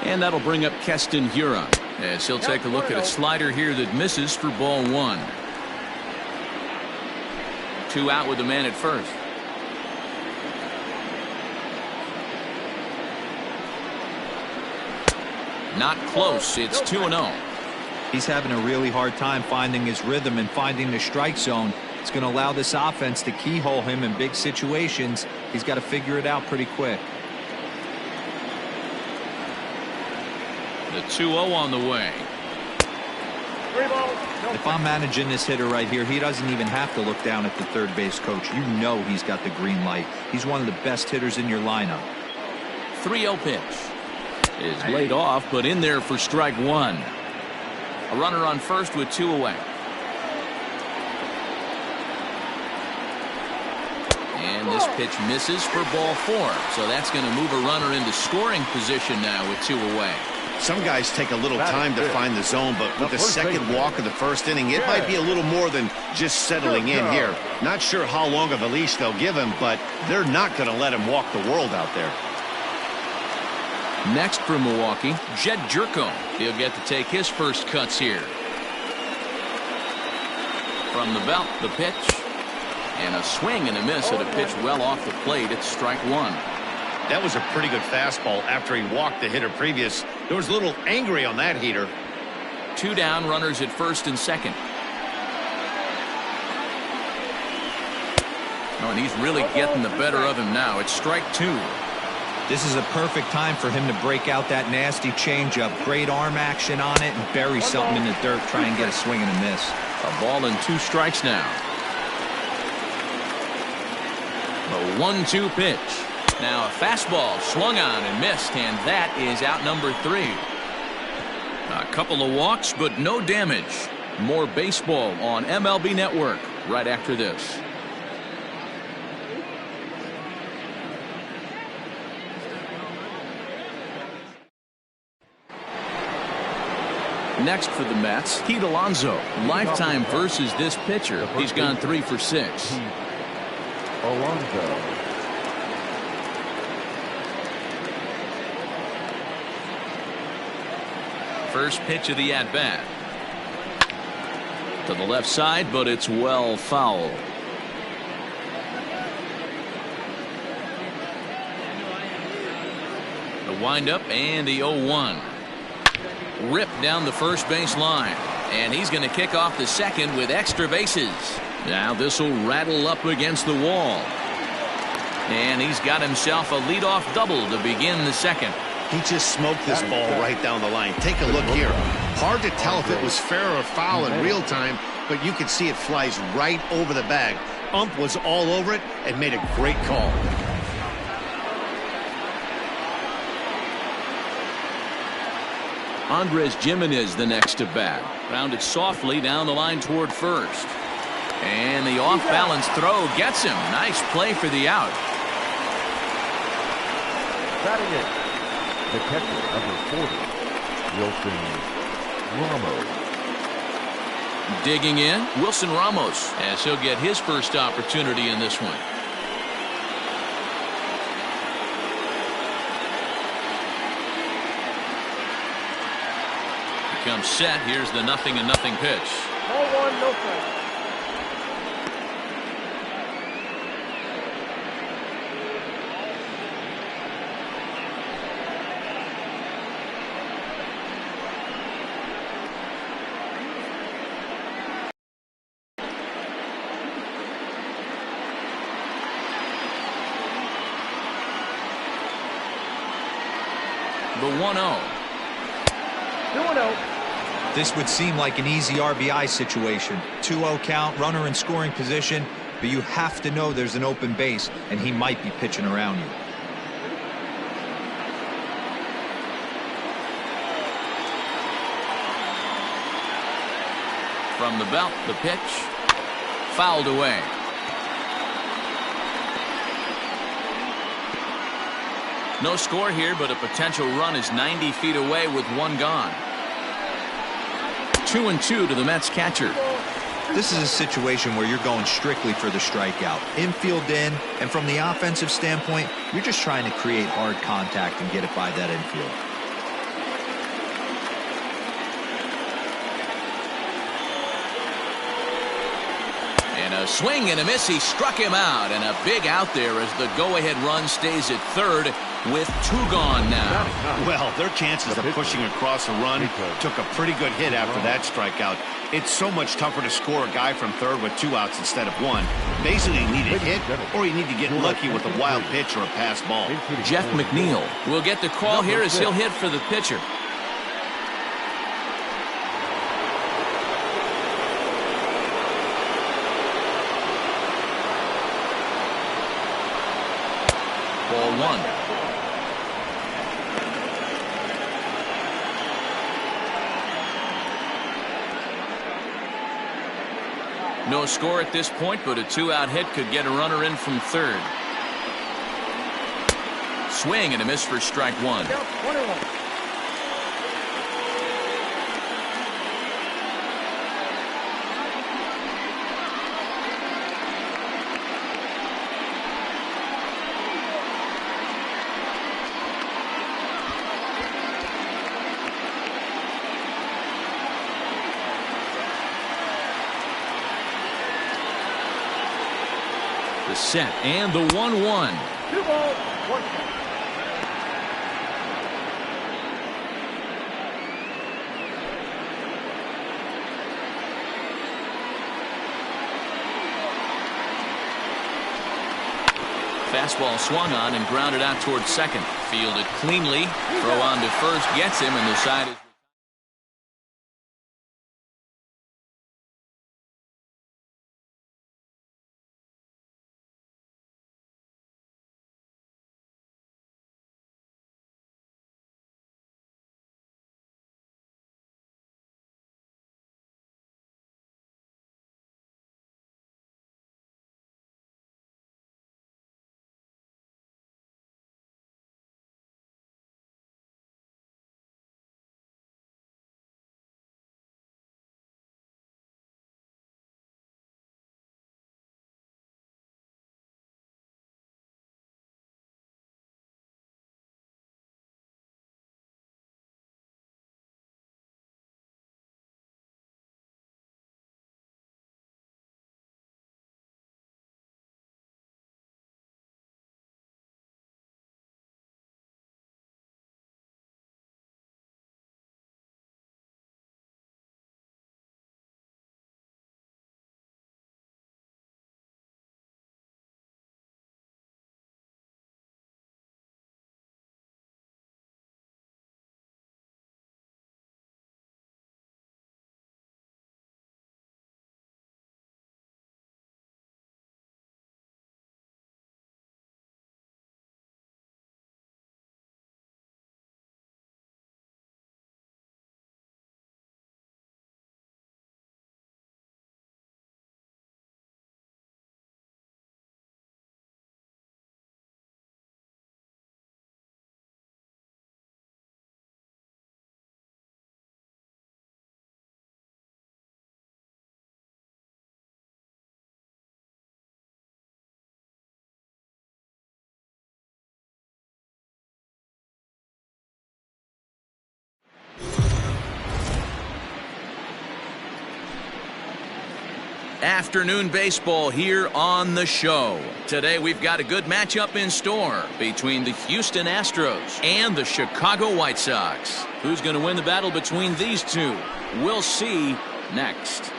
And that'll bring up Keston Hiura as he'll take a look at a slider here that misses for ball 1. 2 out with the man at first. Not close. It's 2-0. He's having a really hard time finding his rhythm and finding the strike zone. It's going to allow this offense to keyhole him in big situations. He's got to figure it out pretty quick. The 2-0 on the way. If I'm managing this hitter right here, he doesn't even have to look down at the third base coach. You know he's got the green light. He's one of the best hitters in your lineup. 3-0 pitch is laid off, but in there for strike 1. A runner on first with 2 away. And this pitch misses for ball 4. So that's going to move a runner into scoring position now with 2 away. Some guys take a little time to find the zone, but with the second walk of the first inning, it might be a little more than just settling in here. Not sure how long of a leash they'll give him, but they're not going to let him walk the world out there. Next for Milwaukee, Jed Jerko. He'll get to take his first cuts here. From the belt, the pitch. And a swing and a miss at a pitch well off the plate. It's strike 1. That was a pretty good fastball after he walked the hitter previous. There was a little angry on that heater. 2 down, runners at first and second. Oh, and he's really getting the better of him now. It's strike 2. This is a perfect time for him to break out that nasty changeup. Great arm action on it and bury something in the dirt. Try and get a swing and a miss. A ball and 2 strikes now. The 1-2 pitch. Now a fastball swung on and missed, and that is out number 3. A couple of walks, but no damage. More baseball on MLB Network right after this. Next for the Mets, Pete Alonso. Lifetime versus this pitcher. He's gone 3 for 6. Alonso. First pitch of the at-bat. To the left side, but it's well foul. The windup and the 0-1. Ripped down the first base line. And he's going to kick off the second with extra bases. Now this will rattle up against the wall. And he's got himself a leadoff double to begin the second. He just smoked this ball right down the line. Take a look here. Hard to tell if it was fair or foul in real time, but you could see it flies right over the bag. Ump was all over it and made a great call. Andres Gimenez the next to bat. Rounded softly down the line toward first. And the off-balance throw gets him. Nice play for the out. Batting it, the catcher, number 40, Wilson Ramos. Digging in, Wilson Ramos, as he'll get his first opportunity in this one. Comes set. Here's the 0-0 pitch. Ball one, no strike. The 1-0. 2-0. This would seem like an easy RBI situation. 2-0 count, runner in scoring position, but you have to know there's an open base, and he might be pitching around you. From the belt, the pitch. Fouled away. No score here, but a potential run is 90 feet away with one gone. 2-2 to the Mets catcher. This is a situation where you're going strictly for the strikeout. Infield in, and from the offensive standpoint, you're just trying to create hard contact and get it by that infield. And a swing and a miss. He struck him out, and a big out there as the go-ahead run stays at third with two gone now. Well, their chances of pushing across a run took a pretty good hit after that strikeout. It's so much tougher to score a guy from third with 2 outs instead of 1. Basically, you need a hit, or you need to get lucky with a wild pitch or a pass ball. Jeff McNeil will get the call here as he'll hit for the pitcher. Ball 1. No score at this point, but a 2-out hit could get a runner in from third. Swing and a miss for strike 1. Count 1-1. The set and the 1-1. 2 balls, 1 strike. Fastball swung on and grounded out towards second. Fielded cleanly. Throw on to first gets him, and the side is Afternoon baseball here on the show. Today we've got a good matchup in store between the Houston Astros and the Chicago White Sox. Who's going to win the battle between these two? We'll see next.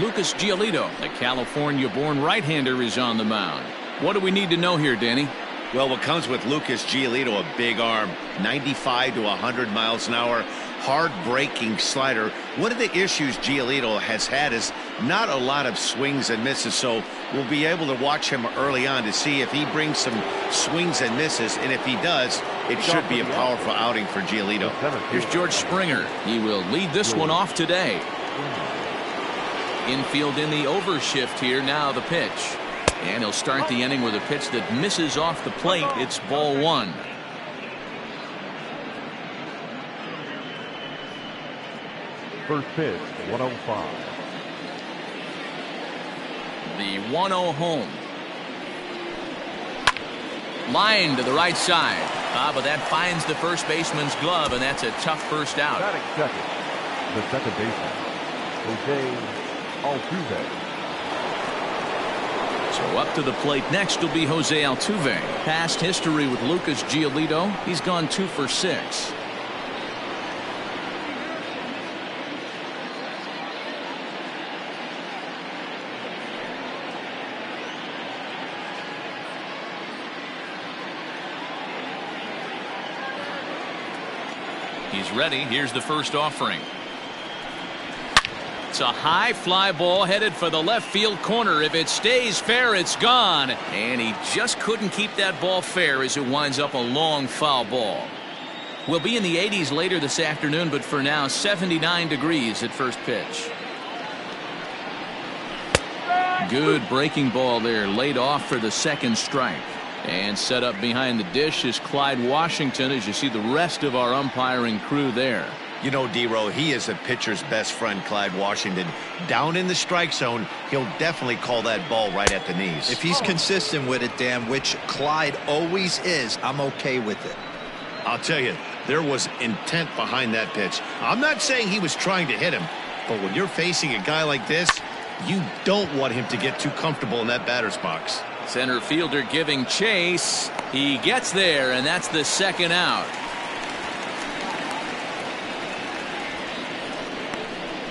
Lucas Giolito, the California-born right-hander, is on the mound. What do we need to know here, Danny? Well, what comes with Lucas Giolito, a big arm, 95 to 100 miles an hour, hard-breaking slider. One of the issues Giolito has had is not a lot of swings and misses, so we'll be able to watch him early on to see if he brings some swings and misses, and if he does, it should be a powerful outing for Giolito. Here's George Springer. He will lead this one off today. Infield in the overshift here. Now the pitch. And he'll start the inning with a pitch that misses off the plate. It's ball one. First pitch, 105. The 1-0 home. Line to the right side. But that finds the first baseman's glove, and that's a tough first out. Batting second, the second baseman, Jose Altuve. So up to the plate next will be Jose Altuve. Past history with Lucas Giolito. He's gone 2 for 6. He's ready. Here's the first offering. It's a high fly ball headed for the left field corner. If it stays fair, it's gone. And he just couldn't keep that ball fair as it winds up a long foul ball. We'll be in the 80s later this afternoon, but for now, 79 degrees at first pitch. Good breaking ball there, laid off for the second strike. And set up behind the dish is Clyde Washington, as you see the rest of our umpiring crew there. You know, D-Row, he is a pitcher's best friend, Clyde Washington. Down in the strike zone, he'll definitely call that ball right at the knees. If he's consistent with it, Dan, which Clyde always is, I'm okay with it. I'll tell you, there was intent behind that pitch. I'm not saying he was trying to hit him, but when you're facing a guy like this, you don't want him to get too comfortable in that batter's box. Center fielder giving chase. He gets there, and that's the second out.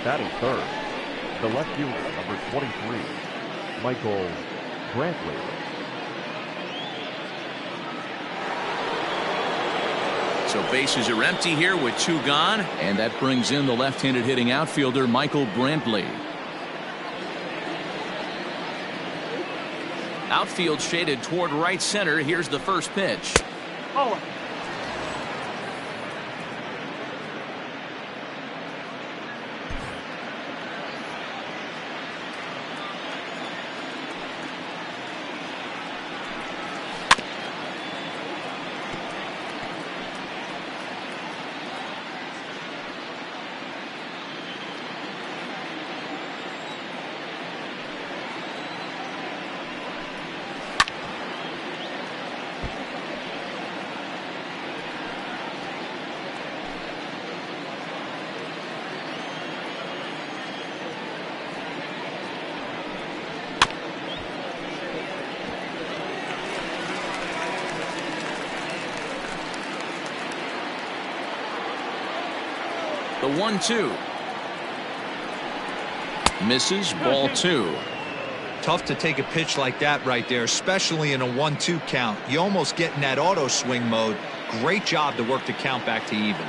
Batting third, the left fielder, number 23, Michael Brantley. So bases are empty here with 2 gone, and that brings in the left-handed hitting outfielder Michael Brantley. Outfield shaded toward right center. Here's the first pitch. Oh. The 1-2. Misses, ball 2. Tough to take a pitch like that right there, especially in a 1-2 count. You almost get in that auto swing mode. Great job to work the count back to even.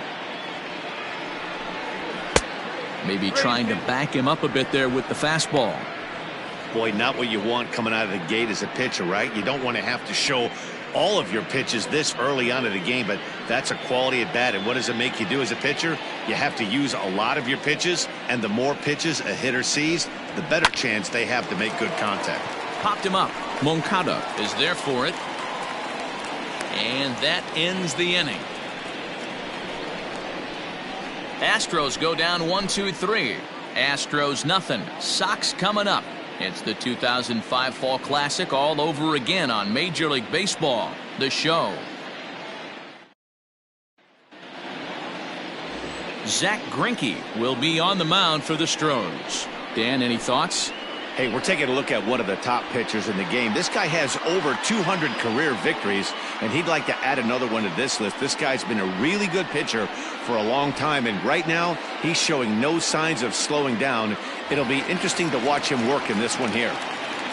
Maybe trying to back him up a bit there with the fastball. Boy, not what you want coming out of the gate as a pitcher, right? You don't want to have to show all of your pitches this early on in the game, but that's a quality at bat. And what does it make you do as a pitcher? You have to use a lot of your pitches, and the more pitches a hitter sees, the better chance they have to make good contact. Popped him up. Moncada is there for it. And that ends the inning. Astros go down 1-2-3. Astros nothing. Sox coming up. It's the 2005 Fall Classic all over again on Major League Baseball, the show. Zach Greinke will be on the mound for the Stros. Dan, any thoughts? Hey, we're taking a look at one of the top pitchers in the game. This guy has over 200 career victories, and he'd like to add another one to this list. This guy's been a really good pitcher for a long time, and right now he's showing no signs of slowing down. It'll be interesting to watch him work in this one here.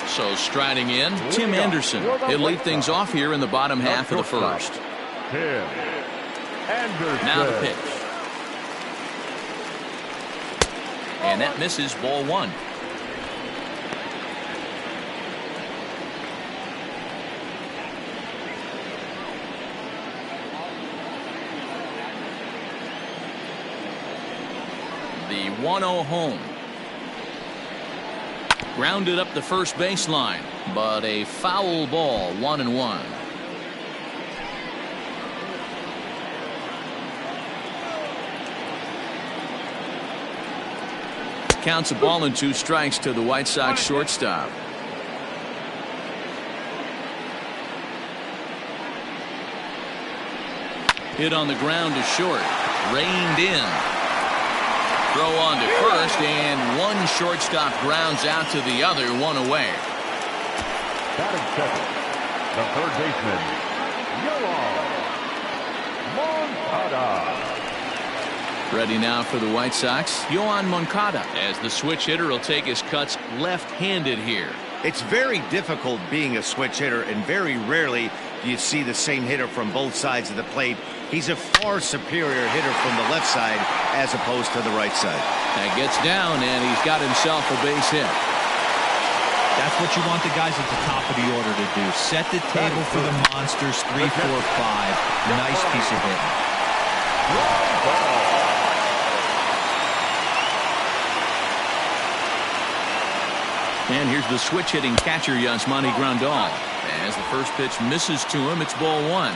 So striding in, Tim Anderson. He'll lead things off here in the bottom half of the first. Tim Anderson. Now the pitch. And that misses, ball one. The 1-0 home. Grounded up the first baseline, but a foul ball, 1-1. Counts a ball and 2 strikes to the White Sox shortstop. Hit on the ground to short. Reined in. Throw on to first, and one shortstop grounds out to the other, 1 away. Batting second, the third baseman, Yoan Moncada. Ready now for the White Sox, Yoan Moncada, as the switch hitter will take his cuts left-handed here. It's very difficult being a switch hitter, and very rarely do you see the same hitter from both sides of the plate. He's a far superior hitter from the left side as opposed to the right side. That gets down, and he's got himself a base hit. That's what you want the guys at the top of the order to do. Set the table for the monsters. 3, 4, 5. Nice piece of hitting. And here's the switch hitting catcher, Yasmani Grandal. As the first pitch misses to him, it's ball one.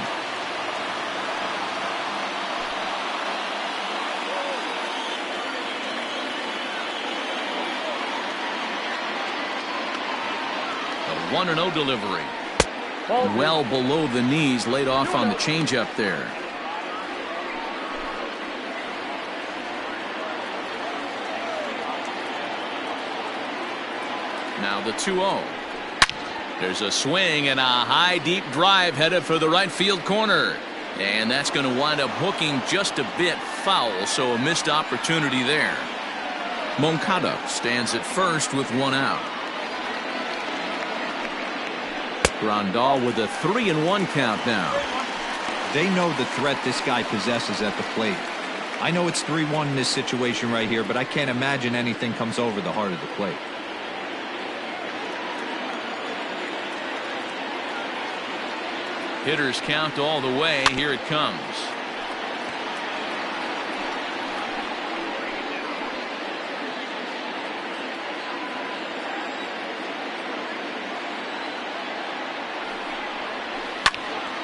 A 1-0 delivery. Well below the knees, laid off on the changeup there. Now the 2-0. There's a swing and a high deep drive headed for the right field corner. And that's going to wind up hooking just a bit foul, so a missed opportunity there. Moncada stands at first with 1 out. Grandal with a 3-1 count now. They know the threat this guy possesses at the plate. I know it's 3-1 in this situation right here, but I can't imagine anything comes over the heart of the plate. Hitters count all the way. Here it comes.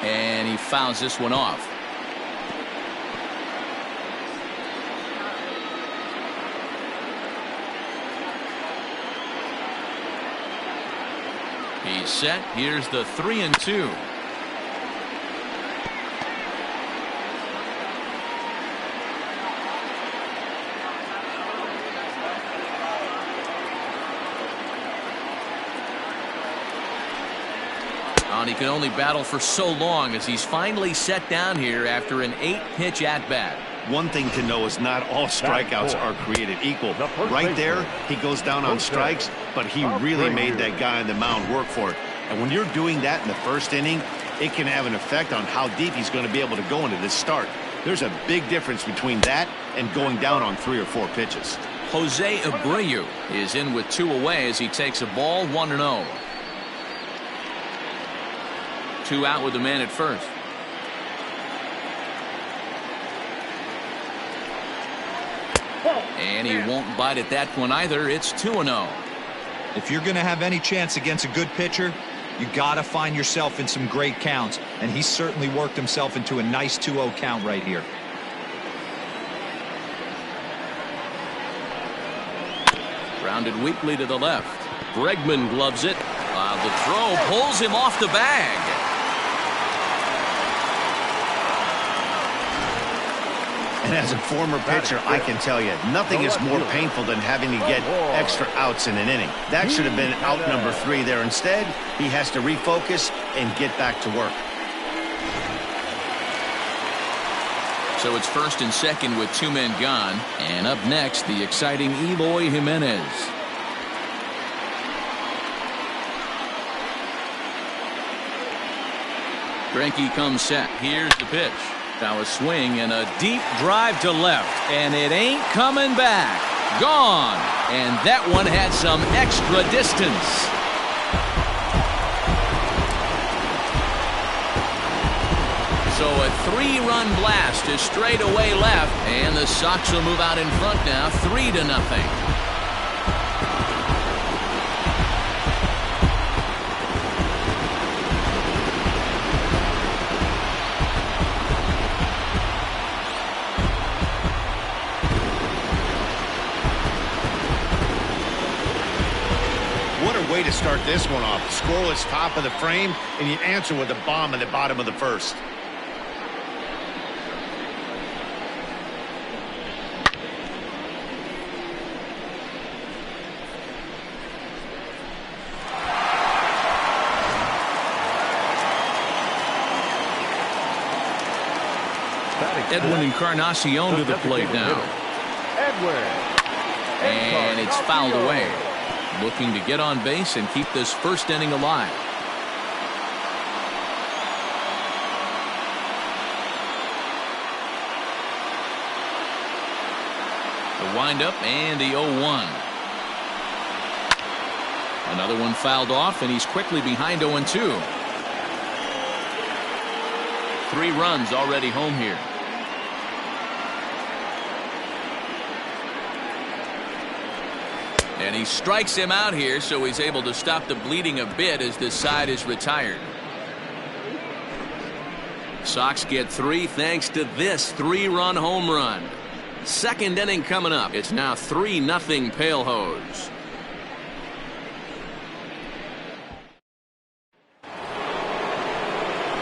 And he fouls this one off. He's set. Here's the 3-2. He can only battle for so long as he's finally set down here after an 8-pitch at-bat. One thing to know is not all strikeouts are created equal. Right there, he goes down on strikes, but he really made that guy on the mound work for it. And when you're doing that in the first inning, it can have an effect on how deep he's going to be able to go into this start. There's a big difference between that and going down on 3 or 4 pitches. Jose Abreu is in with 2 away as he takes a ball, 1-0. 2 out with the man at first. And he won't bite at that one either. It's 2-0. If you're going to have any chance against a good pitcher, you got to find yourself in some great counts, and he certainly worked himself into a nice 2-0 count right here. Grounded weakly to the left. Bregman gloves it. The throw pulls him off the bag. And as a former pitcher, I can tell you, nothing is more painful than having to get extra outs in an inning. That should have been out number 3 there. Instead, he has to refocus and get back to work. So it's first and second with 2 men gone. And up next, the exciting Eloy Jimenez. Greinke comes set. Here's the pitch. Now a swing and a deep drive to left. And it ain't coming back. Gone. And that one had some extra distance. So a 3-run blast is straight away left. And the Sox will move out in front now 3-0. Way to start this one off. Scoreless top of the frame, and you answer with a bomb in the bottom of the first. Edwin Encarnacion to the plate now. And it's fouled away. Looking to get on base and keep this first inning alive. The windup and the 0-1. Another one fouled off, and he's quickly behind 0-2. 3 runs already home here. And he strikes him out here, so he's able to stop the bleeding a bit as this side is retired. Sox get 3 thanks to this 3-run home run. Second inning coming up. It's now 3-0 Pale Hose.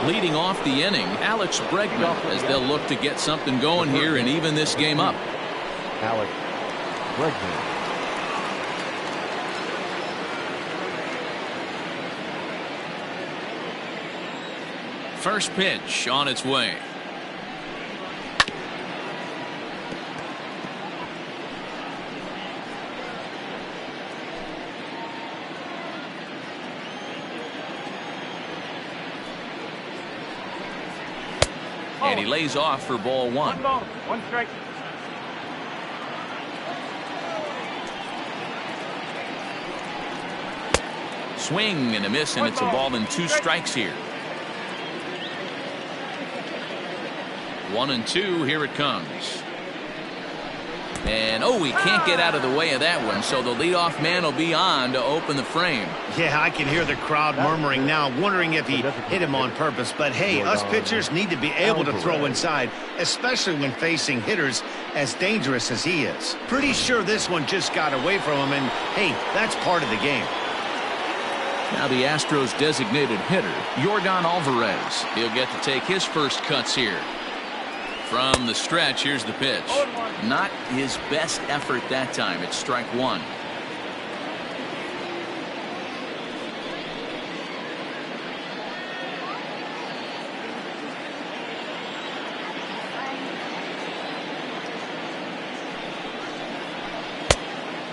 Leading off the inning, Alex Bregman, as they'll look to get something going here and even this game up. Alex Bregman. First pitch on its way. And he lays off for ball 1. 1 ball, 1 strike. Swing and a miss, and it's a ball and 2 strikes here. 1-2, here it comes. And oh, he can't get out of the way of that one, so the leadoff man will be on to open the frame. Yeah, I can hear the crowd murmuring now, wondering if he hit him on purpose. But hey, us pitchers need to be able to throw inside, especially when facing hitters as dangerous as he is. Pretty sure this one just got away from him, and hey, that's part of the game. Now the Astros designated hitter, Yordan Alvarez. He'll get to take his first cuts here. From the stretch, here's the pitch. Not his best effort that time. It's strike 1.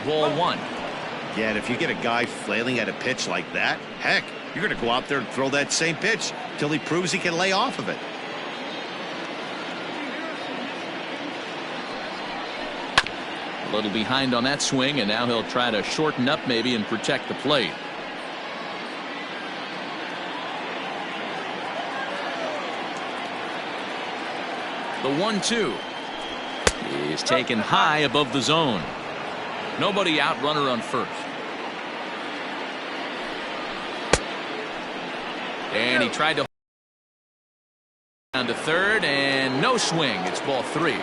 Ball 1. Yeah, and if you get a guy flailing at a pitch like that, heck, you're going to go out there and throw that same pitch till he proves he can lay off of it. A little behind on that swing, and now he'll try to shorten up maybe and protect the plate. The 1-2 is taken high above the zone. Nobody out, runner on first. And he tried to down to third, and no swing. It's ball 3.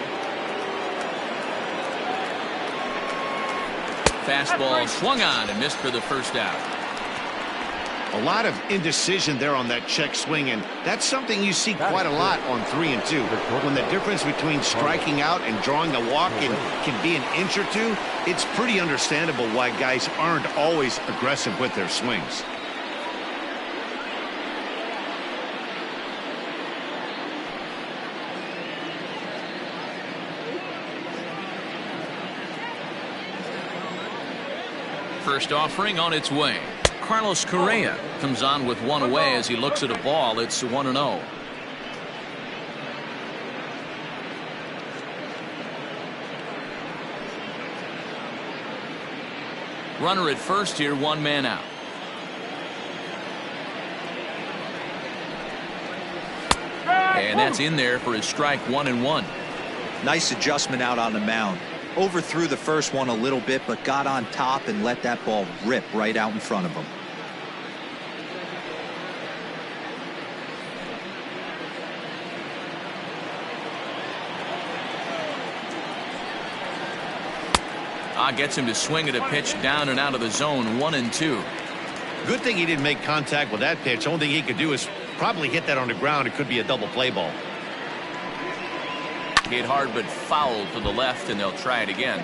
Fastball swung on and missed for the first out. A lot of indecision there on that check swing, and that's something you see quite a lot on 3 and 2. When the difference between striking out and drawing a walk can be an inch or two, it's pretty understandable why guys aren't always aggressive with their swings. First offering on its way. Carlos Correa comes on with one away as he looks at a ball. It's 1-0. Runner at first here, one man out. And that's in there for his strike 1-1. Nice adjustment out on the mound. Overthrew the first one a little bit, but got on top and let that ball rip right out in front of him. Gets him to swing at a pitch down and out of the zone, 1-2. Good thing he didn't make contact with that pitch. Only thing he could do is probably hit that on the ground. It could be a double play ball. Hit hard but foul to the left, and they'll try it again.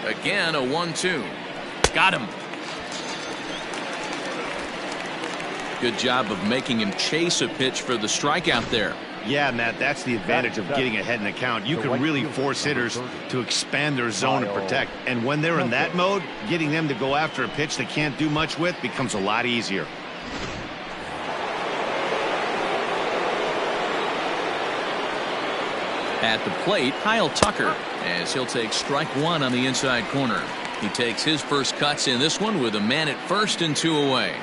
Again, a 1-2. Got him. Good job of making him chase a pitch for the strikeout there. Yeah, Matt, that's the advantage of getting ahead in the count. You can really force hitters to expand their zone and protect. And when they're in that mode, getting them to go after a pitch they can't do much with becomes a lot easier. At the plate, Kyle Tucker, as he'll take strike one on the inside corner. He takes his first cuts in this one with a man at first and 2 away.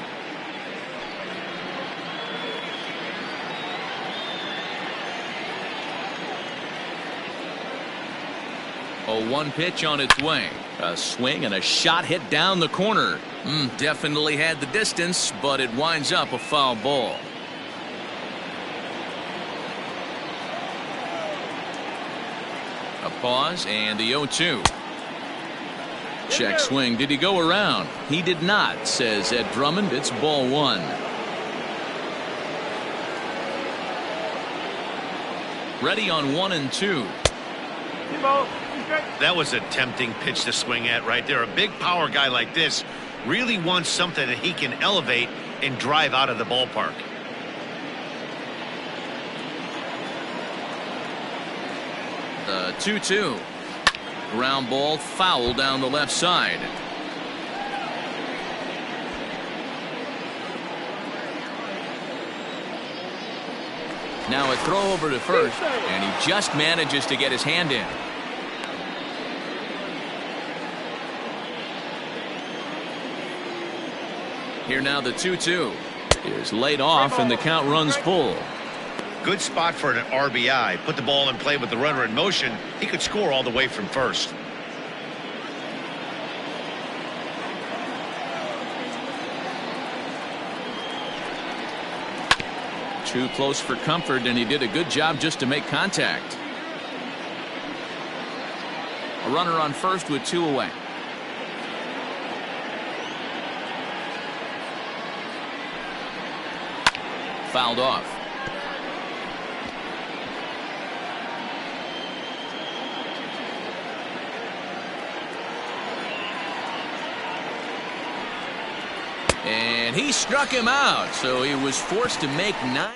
A 1 pitch on its way. A swing and a shot hit down the corner. Definitely had the distance, but it winds up a foul ball. A pause and the 0-2. Check swing. Did he go around? He did not, says Ed Drummond. It's ball 1. Ready on 1 and 2. That was a tempting pitch to swing at right there. A big power guy like this really wants something that he can elevate and drive out of the ballpark. The 2-2. Ground ball foul down the left side. Now a throw over to first, and he just manages to get his hand in. Here now the 2-2 is laid off, and the count runs full. Good spot for an RBI. Put the ball in play with the runner in motion. He could score all the way from first. Too close for comfort, and he did a good job just to make contact. A runner on first with 2 away. Fouled off. And he struck him out, so he was forced to make 9.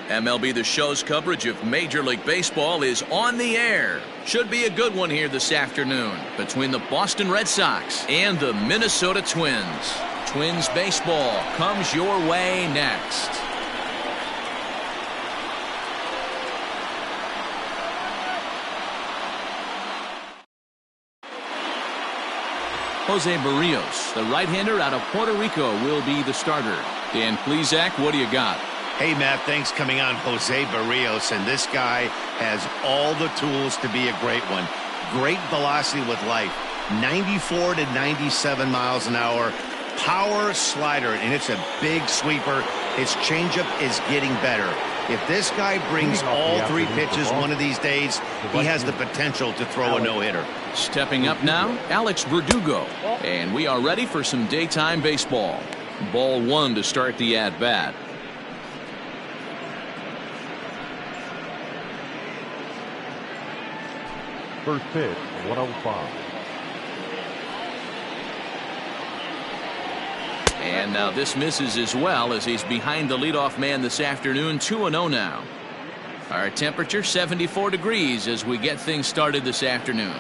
MLB The Show's coverage of Major League Baseball is on the air. Should be a good one here this afternoon between the Boston Red Sox and the Minnesota Twins. Twins baseball comes your way next. Jose Barrios, the right-hander out of Puerto Rico, will be the starter. Dan Plesac, what do you got? Hey, Matt, thanks coming on Jose Barrios, and this guy has all the tools to be a great one. Great velocity with life, 94 to 97 miles an hour, power slider, and it's a big sweeper. His changeup is getting better. If this guy brings all three pitches one of these days, he has the potential to throw a no-hitter. Stepping up now, Alex Verdugo, and we are ready for some daytime baseball. Ball one to start the at-bat. First pitch, 105. And now this misses as well as he's behind the leadoff man this afternoon. 2-0 now. Our temperature 74 degrees as we get things started this afternoon.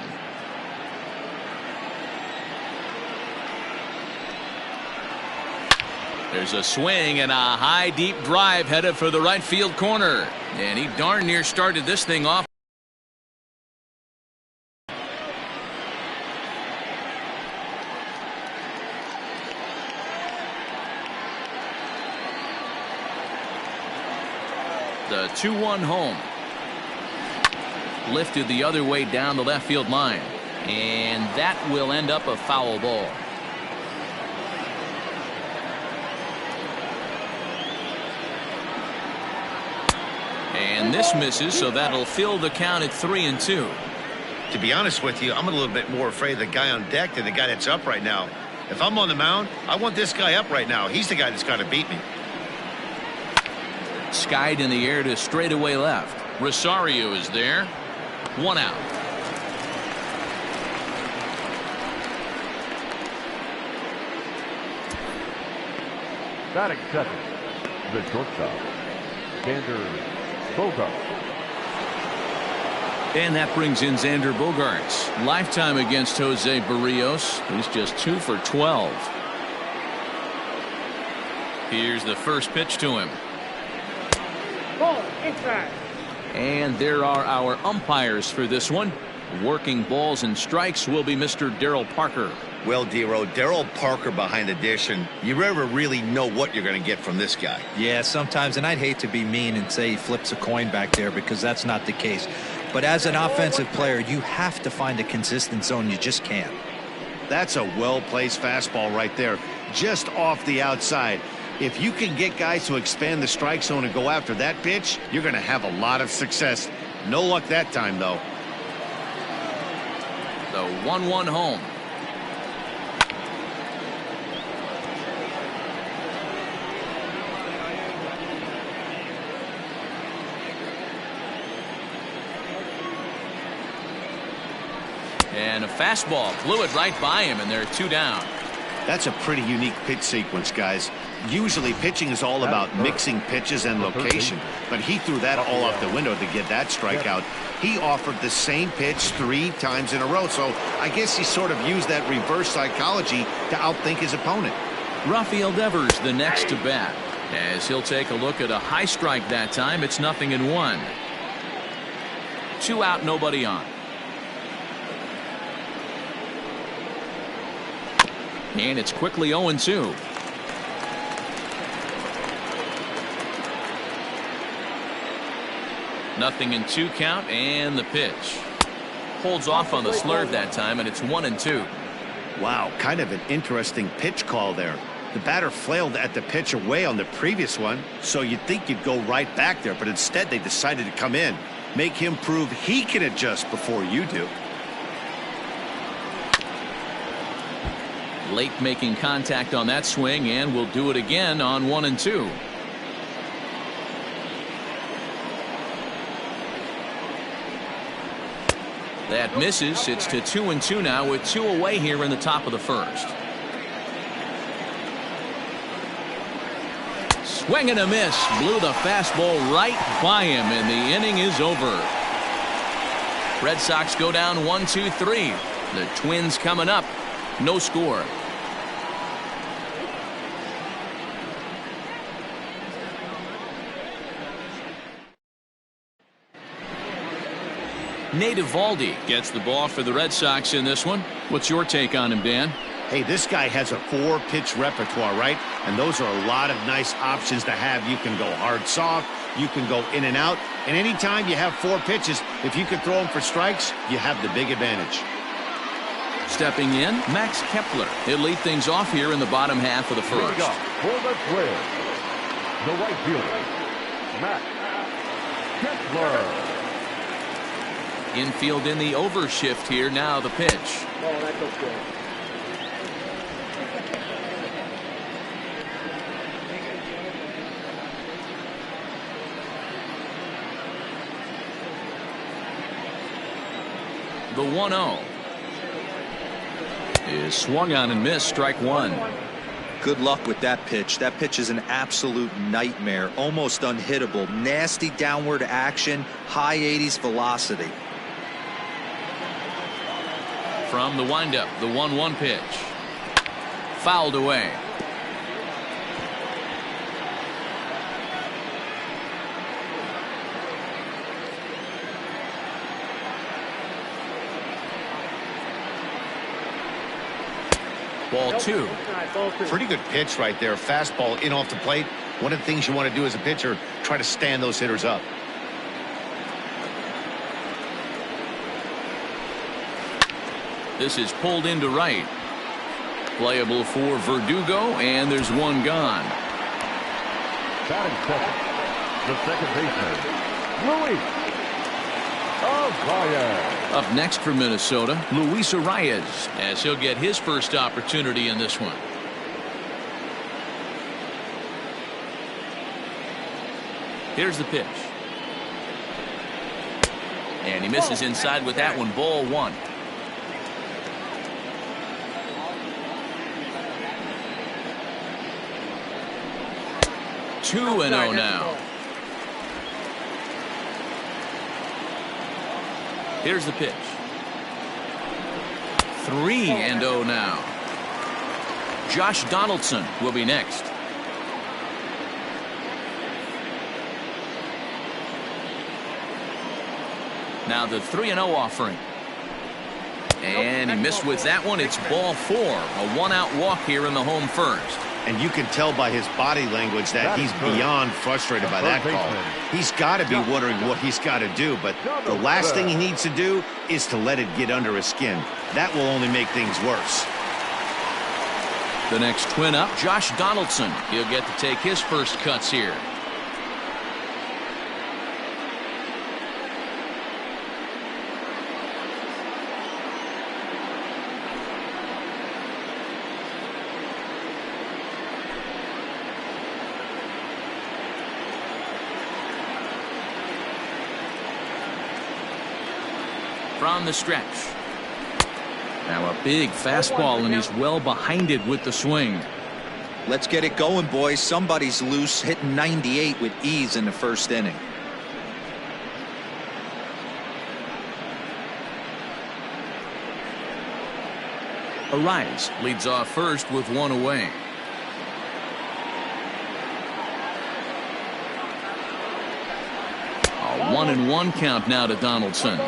There's a swing and a high deep drive headed for the right field corner. And he darn near started this thing off. The 2-1 home. Lifted the other way down the left field line. And that will end up a foul ball. And this misses, so that'll fill the count at 3-2. To be honest with you, I'm a little bit more afraid of the guy on deck than the guy that's up right now. If I'm on the mound, I want this guy up right now. He's the guy that's got to beat me. Skied in the air to straightaway left. Rosario is there. 1 out. Batting second, the shortstop, Xander Bogaerts. And that brings in Xander Bogaerts. Lifetime against Jose Barrios. He's just 2 for 12. Here's the first pitch to him. Ball, inside. And there are our umpires for this one. Working balls and strikes will be Mr. Darryl Parker. Well, Dero, Darryl Parker behind the dish, and you never really know what you're going to get from this guy. Yeah, sometimes, and I'd hate to be mean and say he flips a coin back there because that's not the case. But as an offensive player, you have to find a consistent zone. You just can't. That's a well-placed fastball right there, just off the outside. If you can get guys to expand the strike zone and go after that pitch, you're going to have a lot of success. No luck that time, though. The 1-1 home. And a fastball blew it right by him, and they're 2 down. That's a pretty unique pitch sequence, guys. Usually pitching is all about mixing pitches and location, but he threw that all off the window to get that strikeout. He offered the same pitch 3 times in a row, so I guess he sort of used that reverse psychology to outthink his opponent. Rafael Devers the next to bat, as he'll take a look at a high strike that time. It's 0-1. 2 out, nobody on. And it's quickly 0-2. Nothing in 2 count, and the pitch. Holds off on the slurve that time, and it's 1-2. Wow, kind of an interesting pitch call there. The batter flailed at the pitch away on the previous one, so you'd think you'd go right back there, but instead they decided to come in. Make him prove he can adjust before you do. Late making contact on that swing, and will do it again on 1-2. That misses. It's to 2-2 now with 2 away here in the top of the first. Swing and a miss. Blew the fastball right by him, and the inning is over. Red Sox go down 1-2-3. The Twins coming up. No score. Nate Eovaldi gets the ball for the Red Sox in this one. What's your take on him, Dan? Hey, this guy has a 4-pitch repertoire, right? And those are a lot of nice options to have. You can go hard, soft. You can go in and out. And anytime you have 4 pitches, if you can throw them for strikes, you have the big advantage. Stepping in, Max Kepler. He'll lead things off here in the bottom half of the first. Leading up for the Twins, the right fielder, Max Kepler. Infield in the overshift here. Now the pitch. Oh, that's okay. The 1-0 is swung on and missed. Strike one. Good luck with that pitch. That pitch is an absolute nightmare. Almost unhittable. Nasty downward action. High 80s velocity. From the windup, the 1-1 pitch. Fouled away. Ball 2. Pretty good pitch right there. Fastball in off the plate. One of the things you want to do as a pitcher, try to stand those hitters up. This is pulled into right. Playable for Verdugo, and there's one gone. Batting second, the second baseman, Luis Arias. Up next for Minnesota, Luis Arias, as he'll get his first opportunity in this one. Here's the pitch. And he misses inside with that one. Ball 1. Two and 0 now. Here's the pitch. 3-0 now. Josh Donaldson will be next. Now the 3-0 offering. And he missed with that one. It's ball 4. A 1-out walk here in the home first. And you can tell by his body language that he's beyond frustrated by that call. He's got to be wondering what he's got to do, but the last thing he needs to do is to let it get under his skin. That will only make things worse. The next twin up, Josh Donaldson. He'll get to take his first cuts here. From the stretch. Now a big fastball, and he's well behind it with the swing. Let's get it going, boys. Somebody's loose, hitting 98 with ease in the first inning. Arias leads off first with one away. A 1-1 count now to Donaldson.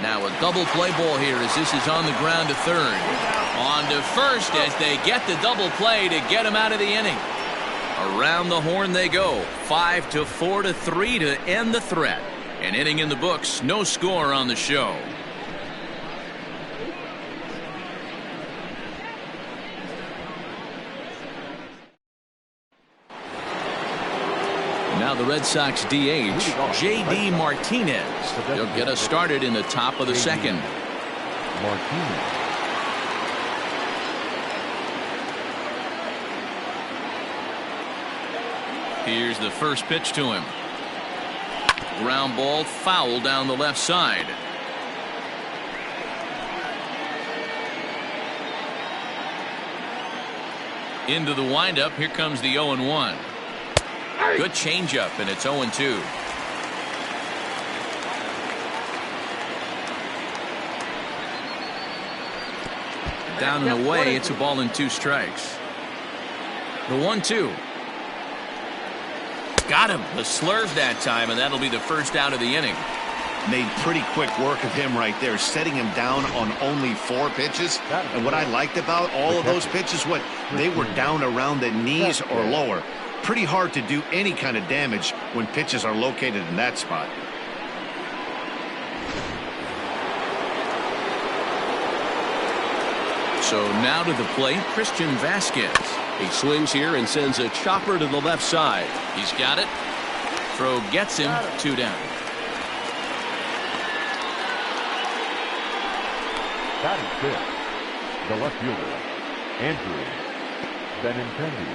Now a double play ball here as this is on the ground to third. On to first as they get the double play to get him out of the inning. Around the horn they go. 5-4-3 to end the threat. An inning in the books. No score on the show. Now the Red Sox DH, J.D. Martinez. He'll get us started in the top of the second. Martinez. Here's the first pitch to him. Ground ball foul down the left side. Into the windup. Here comes the 0-1. Good changeup, and it's 0-2. Down and away. It's a ball and 2 strikes. The 1-2. Got him. The slurve that time, and that'll be the first out of the inning. Made pretty quick work of him right there, setting him down on only 4 pitches. And what I liked about all of those pitches, they were down around the knees or lower. Pretty hard to do any kind of damage when pitches are located in that spot. So now to the plate, Christian Vasquez. He swings here and sends a chopper to the left side. He's got it. Throw gets him. 2 down. Batting fifth, the left fielder, Andrew Benintendi.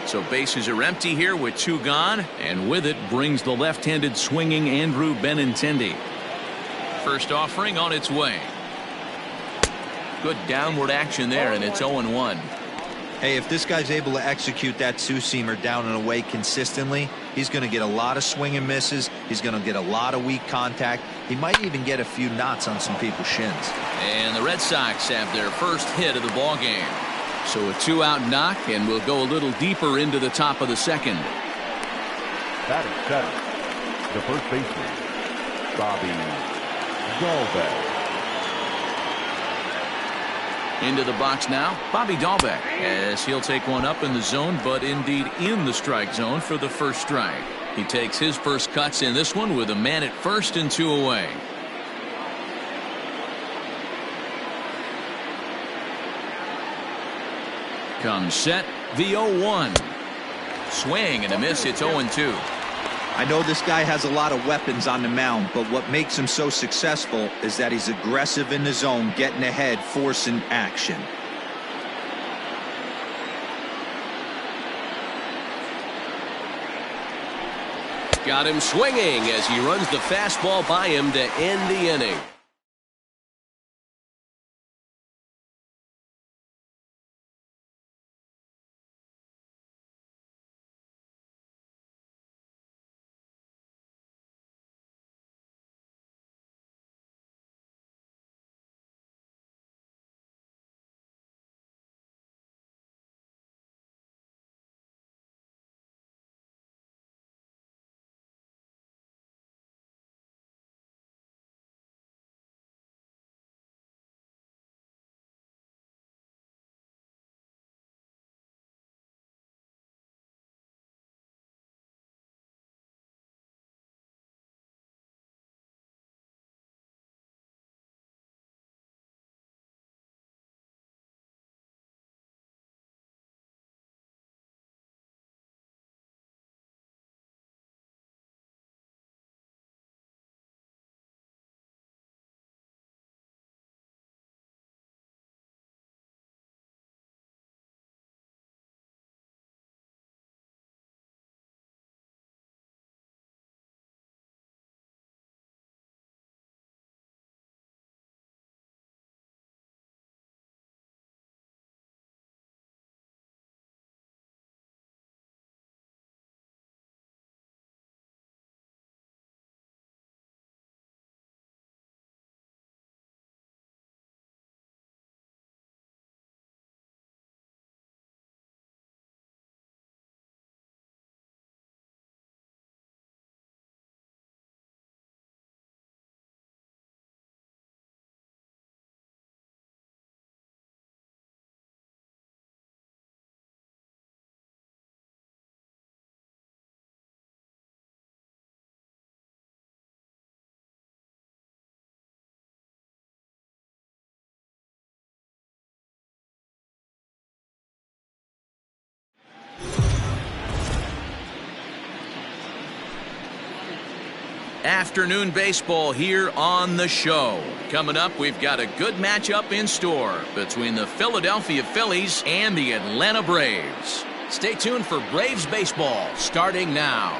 So bases are empty here with 2 gone, and with it brings the left-handed swinging Andrew Benintendi. First offering on its way. Good downward action there, and it's 0-1. Hey, if this guy's able to execute that two-seamer down and away consistently, he's going to get a lot of swing and misses. He's going to get a lot of weak contact. He might even get a few knots on some people's shins. And the Red Sox have their first hit of the ball game. So a 2-out knock, and we'll go a little deeper into the top of the second. Batting seventh, the first baseman, Bobby Dalbec. Into the box now, Bobby Dalbec, as he'll take one up in the zone, but indeed in the strike zone for the first strike. He takes his first cuts in this one with a man at first and 2 away. Comes set, the 0-1. Swing and a miss, it's 0-2. I know this guy has a lot of weapons on the mound, but what makes him so successful is that he's aggressive in the zone, getting ahead, forcing action. Got him swinging as he runs the fastball by him to end the inning. Afternoon baseball here on the show. Coming up, we've got a good matchup in store between the Philadelphia Phillies and the Atlanta Braves. Stay tuned for Braves baseball starting now.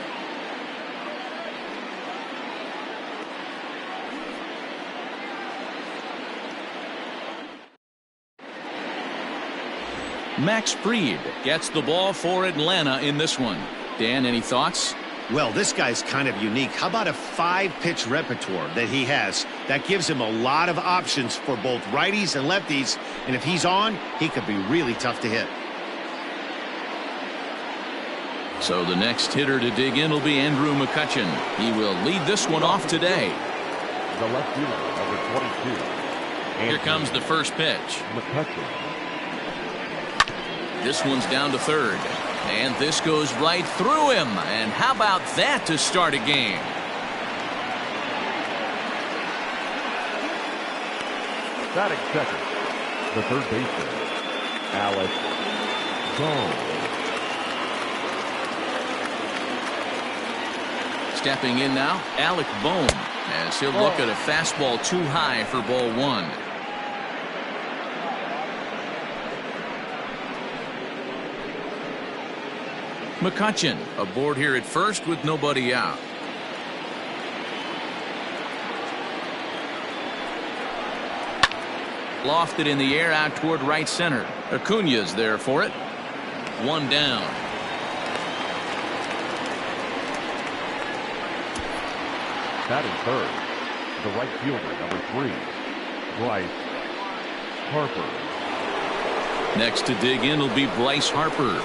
Max Fried gets the ball for Atlanta in this one. Dan, any thoughts? Well, this guy's kind of unique. How about a 5-pitch repertoire that he has? That gives him a lot of options for both righties and lefties. And if he's on, he could be really tough to hit. So the next hitter to dig in will be Andrew McCutchen. He will lead this one off today. The left fielder, number 22. Here comes the first pitch. McCutchen. This one's down to third. And this goes right through him. And how about that to start a game? Batting second, the third baseman, Alex Bohm. Stepping in now, Alec Bohm, as he'll look at a fastball too high for ball one. McCutchen aboard here at first with nobody out. Lofted in the air out toward right center. Acuna's there for it. One down. Batting third, the right fielder, number 3, Bryce Harper. Next to dig in will be Bryce Harper.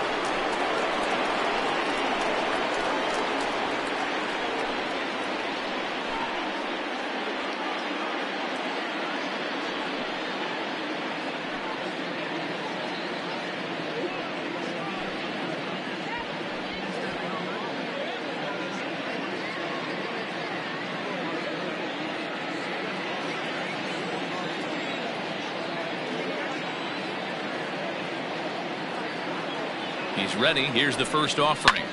He's ready. Here's the first offering.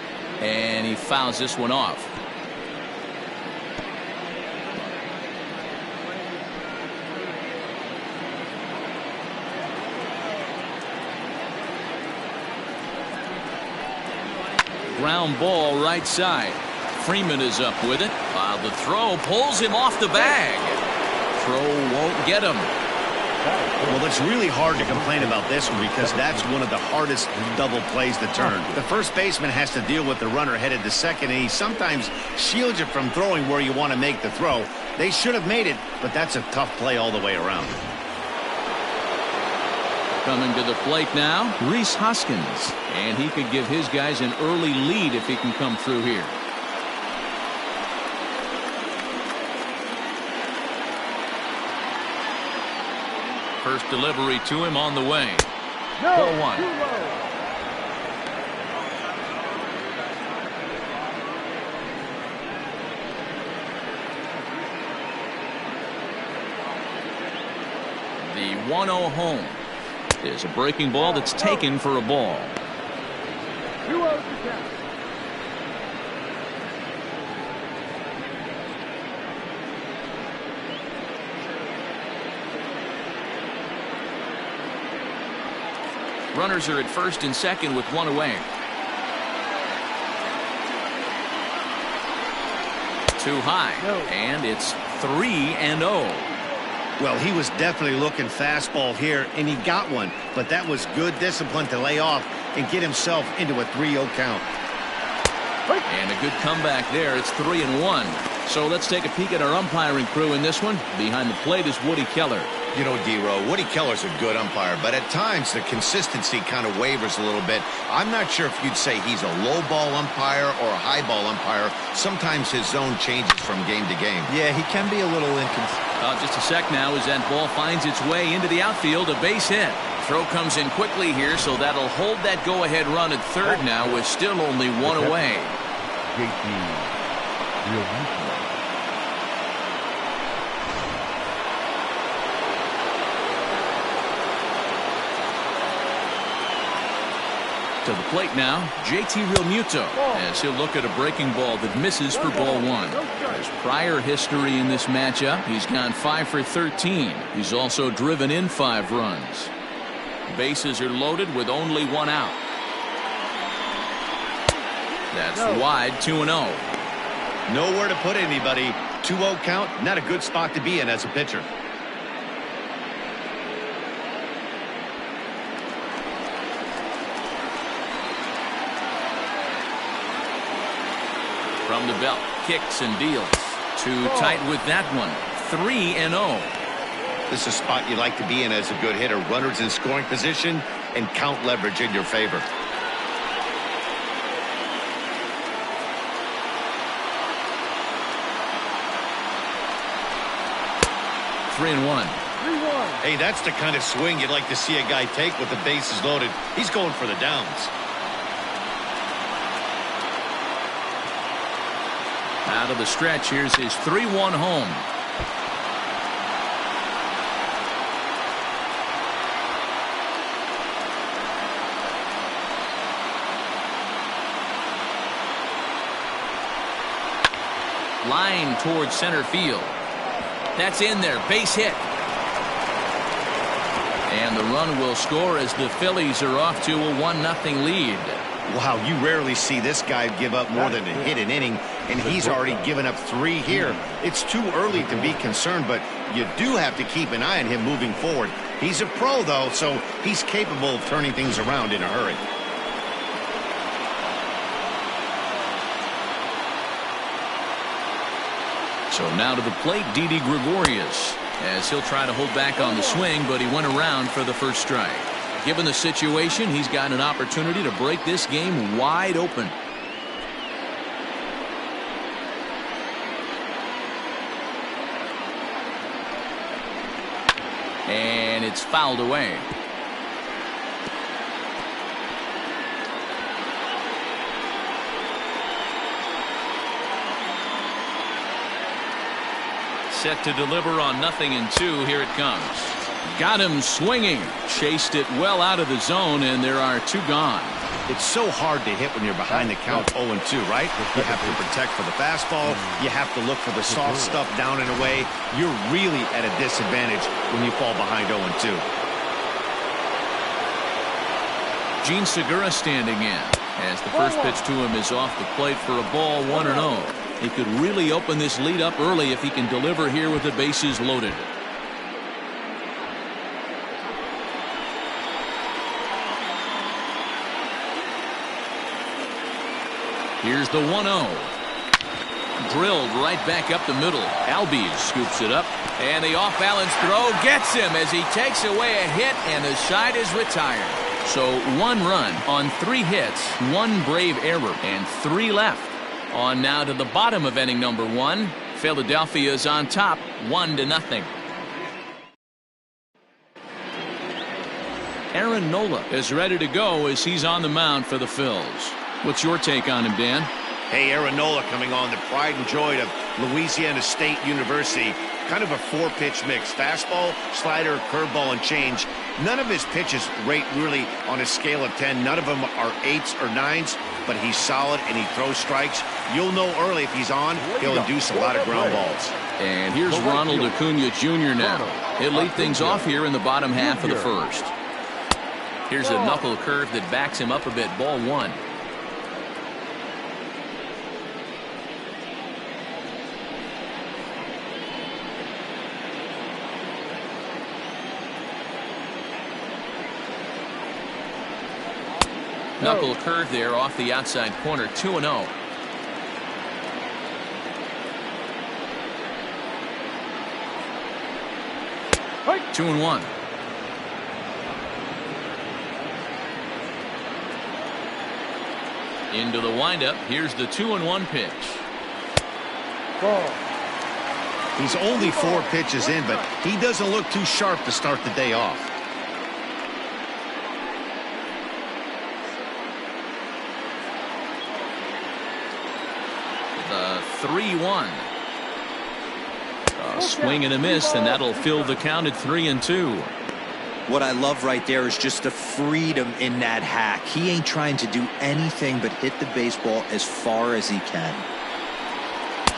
And he fouls this one off. Ground ball right side. Freeman is up with it, while the throw pulls him off the bag. Throw won't get him. Well, it's really hard to complain about this one because that's one of the hardest double plays to turn. The first baseman has to deal with the runner headed to second, and he sometimes shields you from throwing where you want to make the throw. They should have made it, but that's a tough play all the way around. Coming to the plate now, Rhys Hoskins. And he could give his guys an early lead if he can come through here. First delivery to him on the way. Ball one. The 1-0 home is a breaking ball that's taken for a ball. 2-0 to count. Runners are at first and second with one away. Too high, and it's 3-0. Well, he was definitely looking fastball here, and he got one. But that was good discipline to lay off and get himself into a 3-0 count. And a good comeback there. It's 3-1. So let's take a peek at our umpiring crew in this one. Behind the plate is Woody Keller. You know, D-Row, Woody Keller's a good umpire, but at times the consistency kind of wavers a little bit. I'm not sure if you'd say he's a low ball umpire or a high ball umpire. Sometimes his zone changes from game to game. Yeah, he can be a little inconsistent. Just a sec now as that ball finds its way into the outfield. A base hit. Throw comes in quickly here, so that'll hold that go-ahead run at third now with still only one away. JT Realmuto. To the plate now, JT Realmuto, as he'll look at a breaking ball that misses for ball one. His prior history in this matchup, he's gone 5 for 13. He's also driven in 5 runs. Bases are loaded with only one out. That's wide, 2-0. Nowhere to put anybody. 2-0 count, not a good spot to be in as a pitcher. From the belt, kicks and deals. Too tight with that one. 3-0. This is a spot you like to be in as a good hitter. Runners in scoring position and count leverage in your favor. Three and one. Hey, that's the kind of swing you'd like to see a guy take with the bases loaded. He's going for the downs. Out of the stretch, here's his 3-1 home. Line towards center field. That's in there. Base hit. And the run will score as the Phillies are off to a 1-0 lead. Wow, you rarely see this guy give up more than a hit an inning, and he's already given up 3 here. It's too early to be concerned, but you do have to keep an eye on him moving forward. He's a pro, though, so he's capable of turning things around in a hurry. So now to the plate, Didi Gregorius, as he'll try to hold back on the swing, but he went around for the first strike. Given the situation, he's got an opportunity to break this game wide open. And it's fouled away. Set to deliver on 0-2. Here it comes. Got him swinging. Chased it well out of the zone, and there are 2 gone. It's so hard to hit when you're behind the count 0-2, right? You have to protect for the fastball. You have to look for the soft stuff down and away. You're really at a disadvantage when you fall behind 0-2. Gene Segura standing in as the first pitch to him is off the plate for a ball, 1-0. He could really open this lead up early if he can deliver here with the bases loaded. Here's the 1-0. Drilled right back up the middle. Albies scoops it up, and the off-balance throw gets him as he takes away a hit, and the side is retired. So 1 run on 3 hits, 1 Brave error, and 3 left. On now to the bottom of inning number 1. Philadelphia is on top, 1-0. Aaron Nola is ready to go as he's on the mound for the Phils. What's your take on him, Dan? Hey, Aaron Nola coming on, the pride and joy of Louisiana State University. Kind of a 4-pitch mix. Fastball, slider, curveball, and change. None of his pitches rate really on a scale of 10. None of them are 8s or 9s, but he's solid and he throws strikes. You'll know early if he's on, he'll induce a lot of ground balls. And here's Ronald Acuna Jr. now. He'll lead things off here in the bottom half of the first. Here's a knuckle curve that backs him up a bit. Ball 1. Knuckle curve there off the outside corner. 2-0. Hey. 2-1. Into the windup. Here's the 2-1 pitch. Ball. He's only 4 pitches in, but he doesn't look too sharp to start the day off. The 3-1. A swing and a miss, and that'll fill the count at 3-2. What I love right there is just the freedom in that hack. He ain't trying to do anything but hit the baseball as far as he can.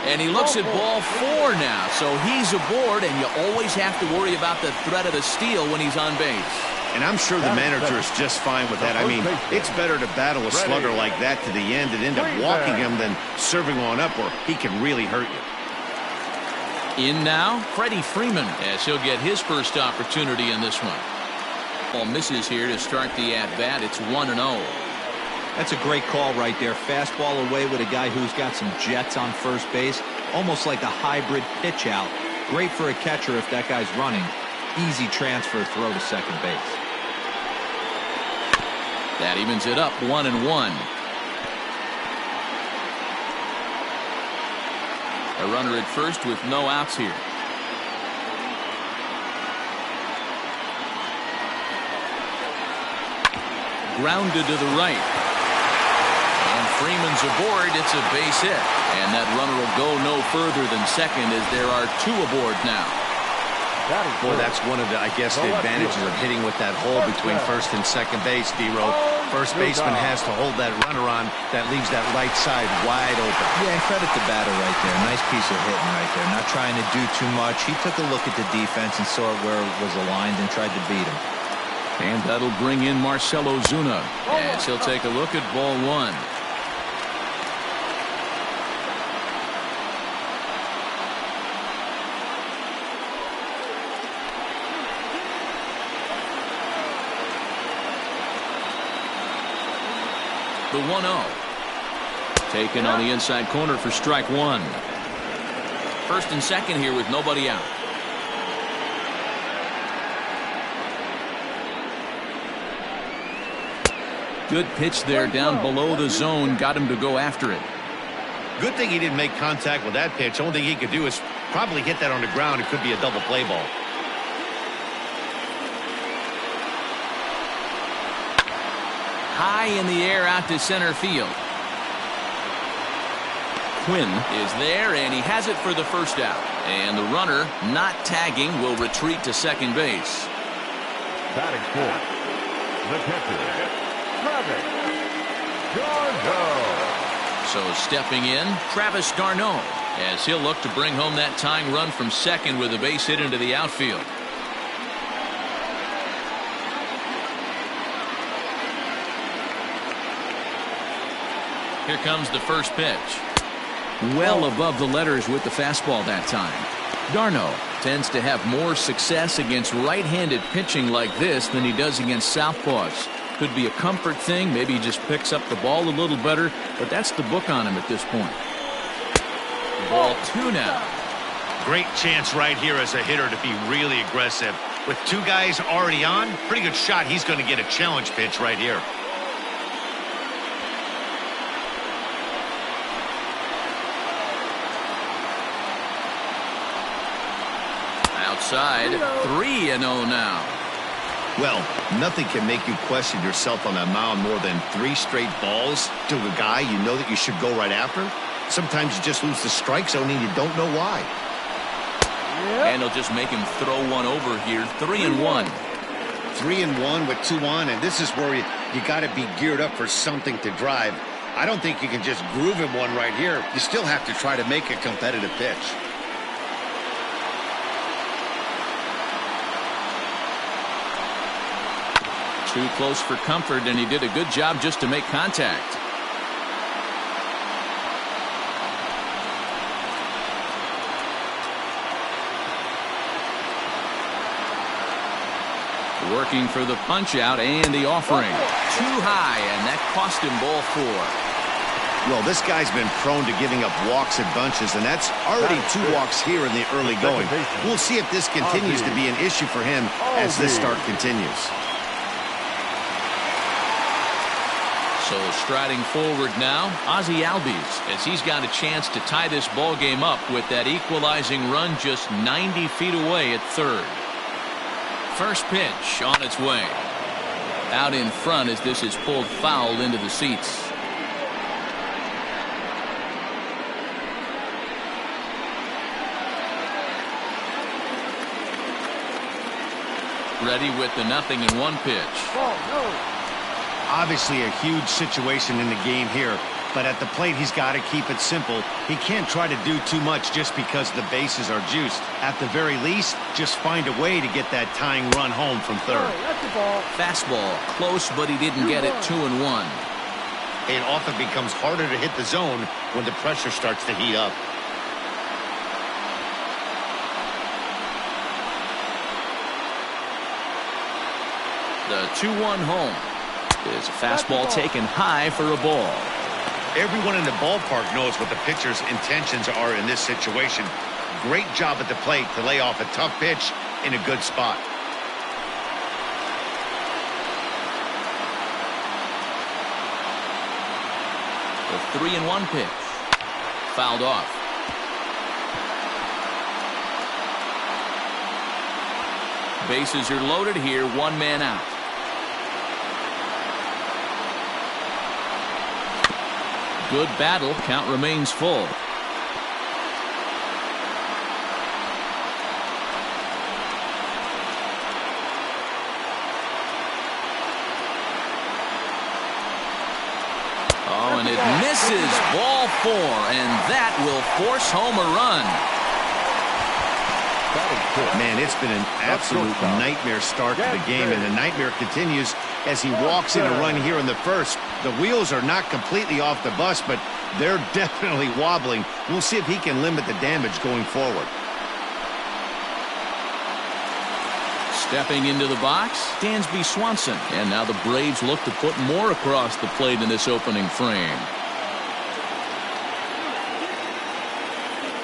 And he looks at ball 4 now, so he's aboard, and you always have to worry about the threat of the steal when he's on base. And I'm sure the manager is just fine with that. I mean, it's better to battle a slugger like that to the end and end up walking him than serving one up where he can really hurt you. In now, Freddie Freeman, as he'll get his first opportunity in this one. Ball misses here to start the at-bat. It's 1-0. That's a great call right there. Fastball away with a guy who's got some jets on first base. Almost like a hybrid pitch out. Great for a catcher if that guy's running. Easy transfer throw to second base. That evens it up 1-1. A runner at first with no outs here. Grounded to the right. And Freeman's aboard. It's a base hit. And that runner will go no further than second as there are two aboard now. Boy, that's one of the, I guess, the advantages of hitting with that hole between first and second base, D-Row. First baseman has to hold that runner on. That leaves that right side wide open. Yeah, credit the batter right there. Nice piece of hitting right there. Not trying to do too much. He took a look at the defense and saw where it was aligned and tried to beat him. And that'll bring in Marcell Ozuna as he'll take a look at ball one. The 1-0. Taken on the inside corner for strike one. First and second here with nobody out. Good pitch there down below the zone. Got him to go after it. Good thing he didn't make contact with that pitch. Only thing he could do is probably hit that on the ground. It could be a double play ball. High in the air out to center field. Quinn is there, and he has it for the first out. And the runner, not tagging, will retreat to second base. Batting fourth, the catcher, Travis d'Arnaud. So stepping in, Travis d'Arnaud, as he'll look to bring home that tying run from second with a base hit into the outfield. Here comes the first pitch. Well above the letters with the fastball that time. d'Arnaud tends to have more success against right-handed pitching like this than he does against southpaws. Could be a comfort thing. Maybe he just picks up the ball a little better, but that's the book on him at this point. Ball two now. Great chance right here as a hitter to be really aggressive. With two guys already on, pretty good shot. He's going to get a challenge pitch right here. Outside, 3-0 now. Well, nothing can make you question yourself on that mound more than 3 straight balls to a guy you know that you should go right after. Sometimes you just lose the strike zone and you don't know why. And they'll just make him throw one over here. 3-1. 3-1 with 2 on, and this is where you got to be geared up for something to drive. I don't think you can just groove him one right here. You still have to try to make a competitive pitch. Too close for comfort, and he did a good job just to make contact. Working for the punch out and the offering. Too high, and that cost him ball 4. Well, this guy's been prone to giving up walks in bunches, and that's already 2 walks here in the early going. We'll see if this continues to be an issue for him as this start continues. So striding forward now, Ozzie Albies, as he's got a chance to tie this ball game up with that equalizing run just 90 feet away at third. First pitch on its way. Out in front as this is pulled foul into the seats. Ready with the 0-1 pitch. Obviously a huge situation in the game here, but at the plate he's got to keep it simple. He can't try to do too much just because the bases are juiced. At the very least, just find a way to get that tying run home from third. Fastball close, but he didn't get it. 2-1. It often becomes harder to hit the zone when the pressure starts to heat up. The 2-1 home. It's a fastball taken high for a ball. Everyone in the ballpark knows what the pitcher's intentions are in this situation. Great job at the plate to lay off a tough pitch in a good spot. The 3-1 pitch. Fouled off. Bases are loaded here, one man out. Good battle, count remains full. Oh, and it misses. Ball 4, and that will force home a run. Man, it's been an absolute nightmare start to the game, and the nightmare continues as he walks in a run here in the first. The wheels are not completely off the bus, but they're definitely wobbling. We'll see if he can limit the damage going forward. Stepping into the box, Dansby Swanson. And now the Braves look to put more across the plate in this opening frame.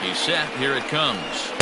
He's set. Here it comes.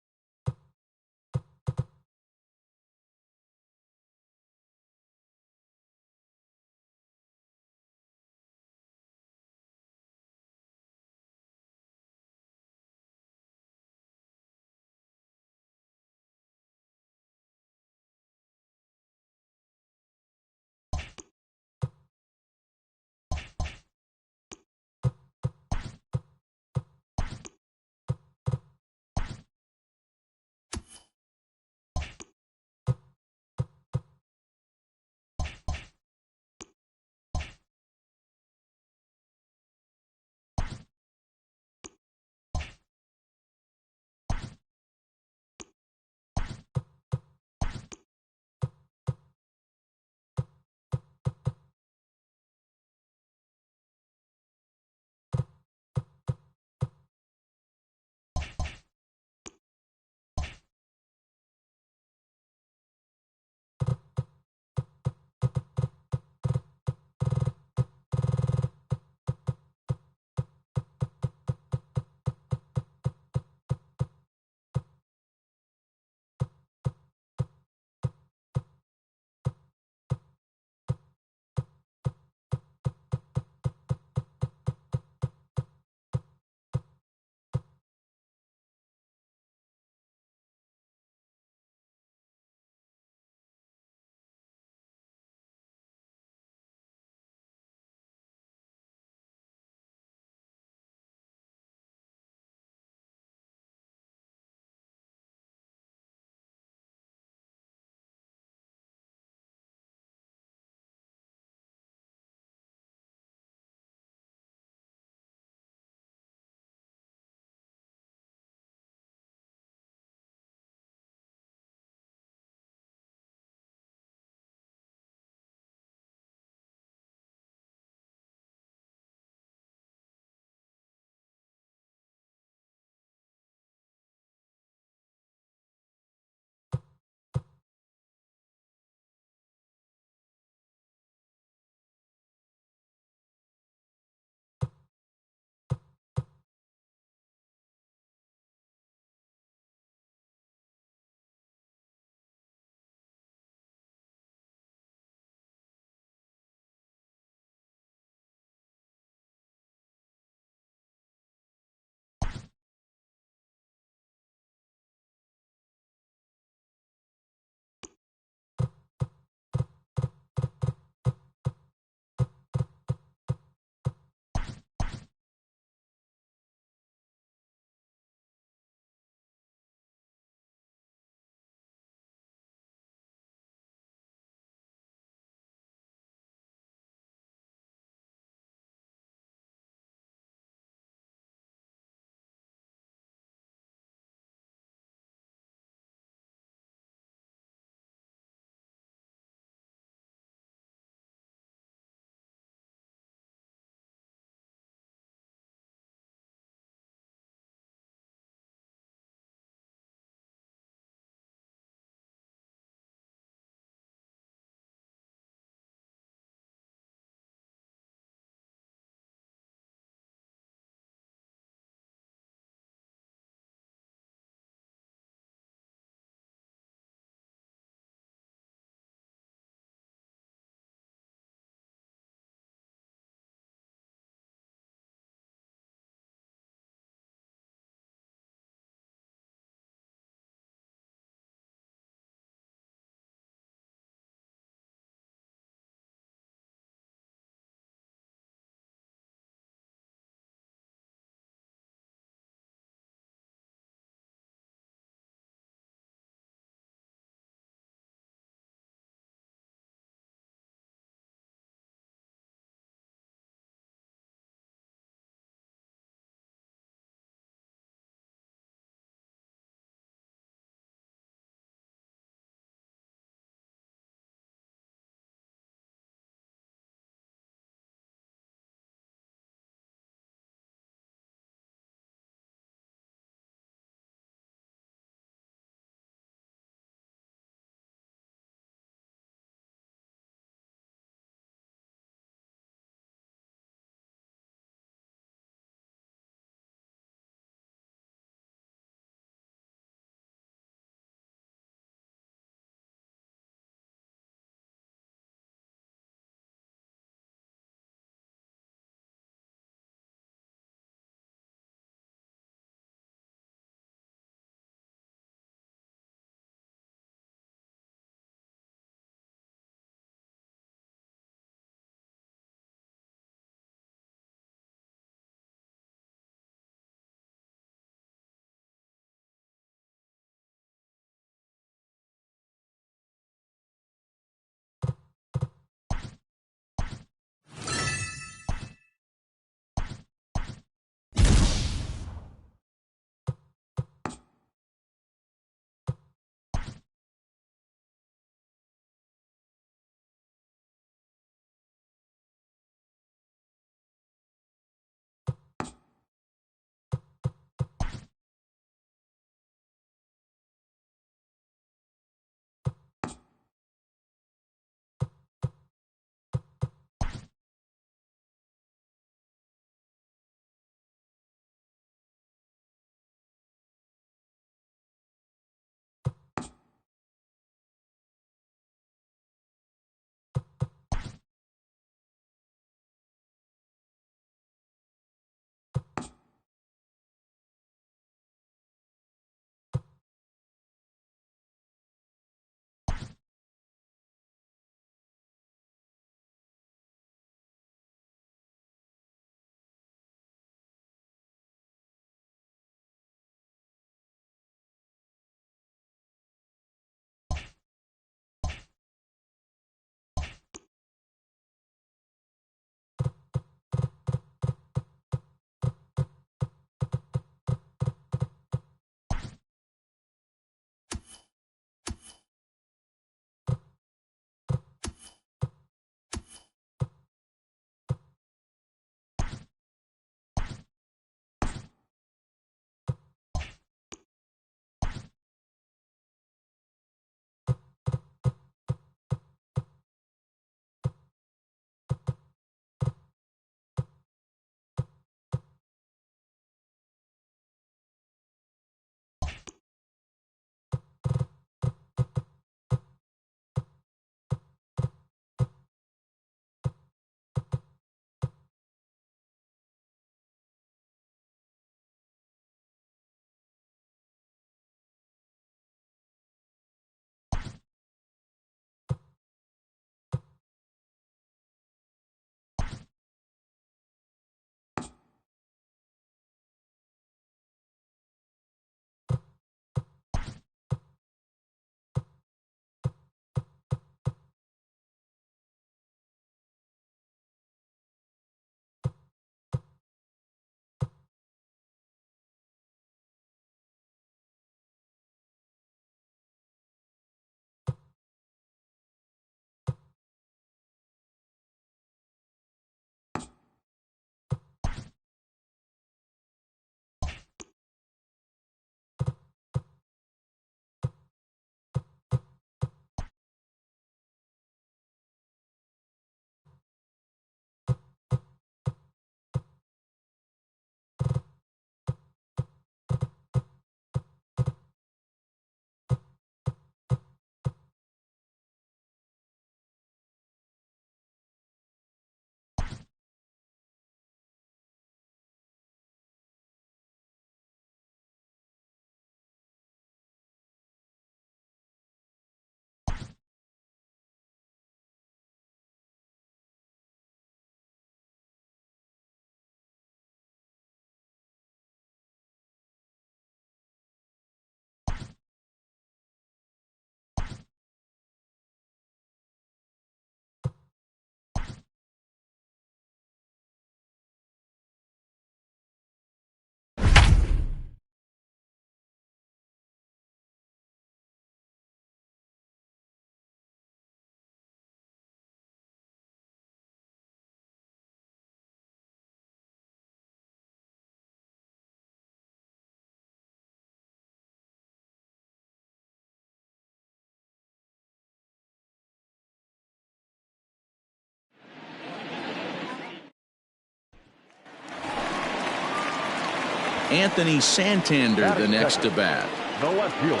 Anthony Santander, the next to bat. The left fielder,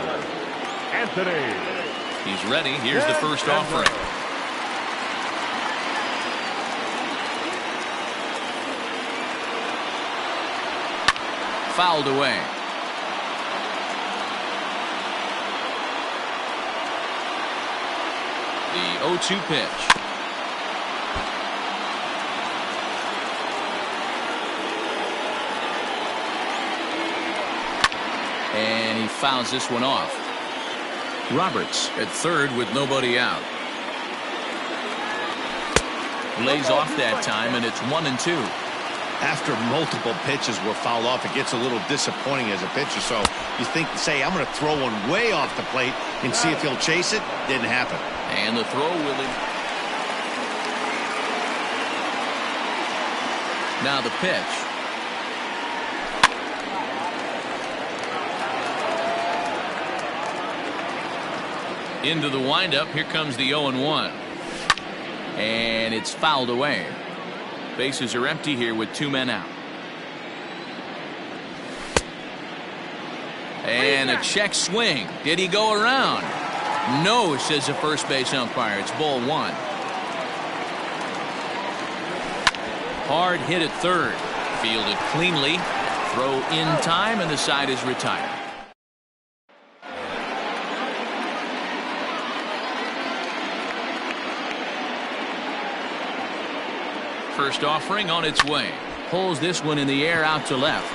Anthony. He's ready. Here's the first offering. Fouled away. The 0-2 pitch. And he fouls this one off. Roberts at third with nobody out. Lays off that time, and it's 1-2. After multiple pitches were fouled off, it gets a little disappointing as a pitcher. So you think, say, I'm going to throw one way off the plate and see if he'll chase it. Didn't happen. And the throw, Willie. Now the pitch. Into the windup. Here comes the 0-1. And it's fouled away. Bases are empty here with 2 men out. And a check swing. Did he go around? No, says the first base umpire. It's ball 1. Hard hit at third. Fielded cleanly. Throw in time, and the side is retired. First offering on its way. Pulls this one in the air out to left.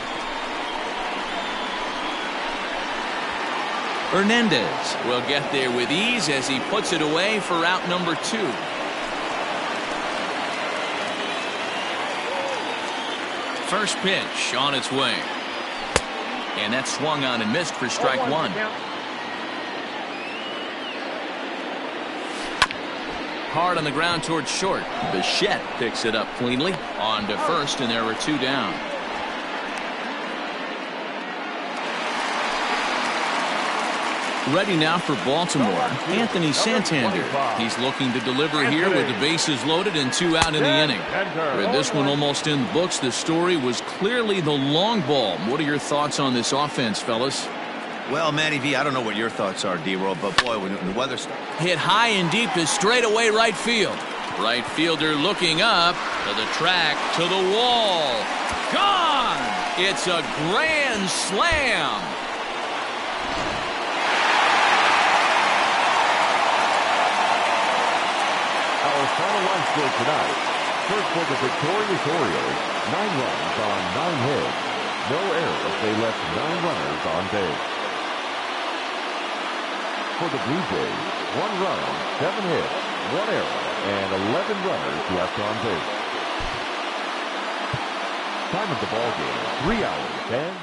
Hernandez will get there with ease as he puts it away for out number 2. First pitch on its way. And that swung on and missed for strike 1. Hard on the ground towards short. Bichette picks it up cleanly. On to first, and there are 2 down. Ready now for Baltimore. Anthony Santander. He's looking to deliver here with the bases loaded and 2 out in the inning. With this one almost in the books, the story was clearly the long ball. What are your thoughts on this offense, fellas? Well, Matty V, I don't know what your thoughts are, D-Roll, but boy, when the weather's... Hit high and deep to straightaway right field. Right fielder looking up to the track, to the wall. Gone! It's a grand slam. Our final line score tonight. First for the victorious Orioles, 9 runs on 9 hits. No errors. They left 9 runners on base. For the Blue Jays, 1 run, 7 hits, 1 error, and 11 runners left on base. Time of the ball game, 3 hours and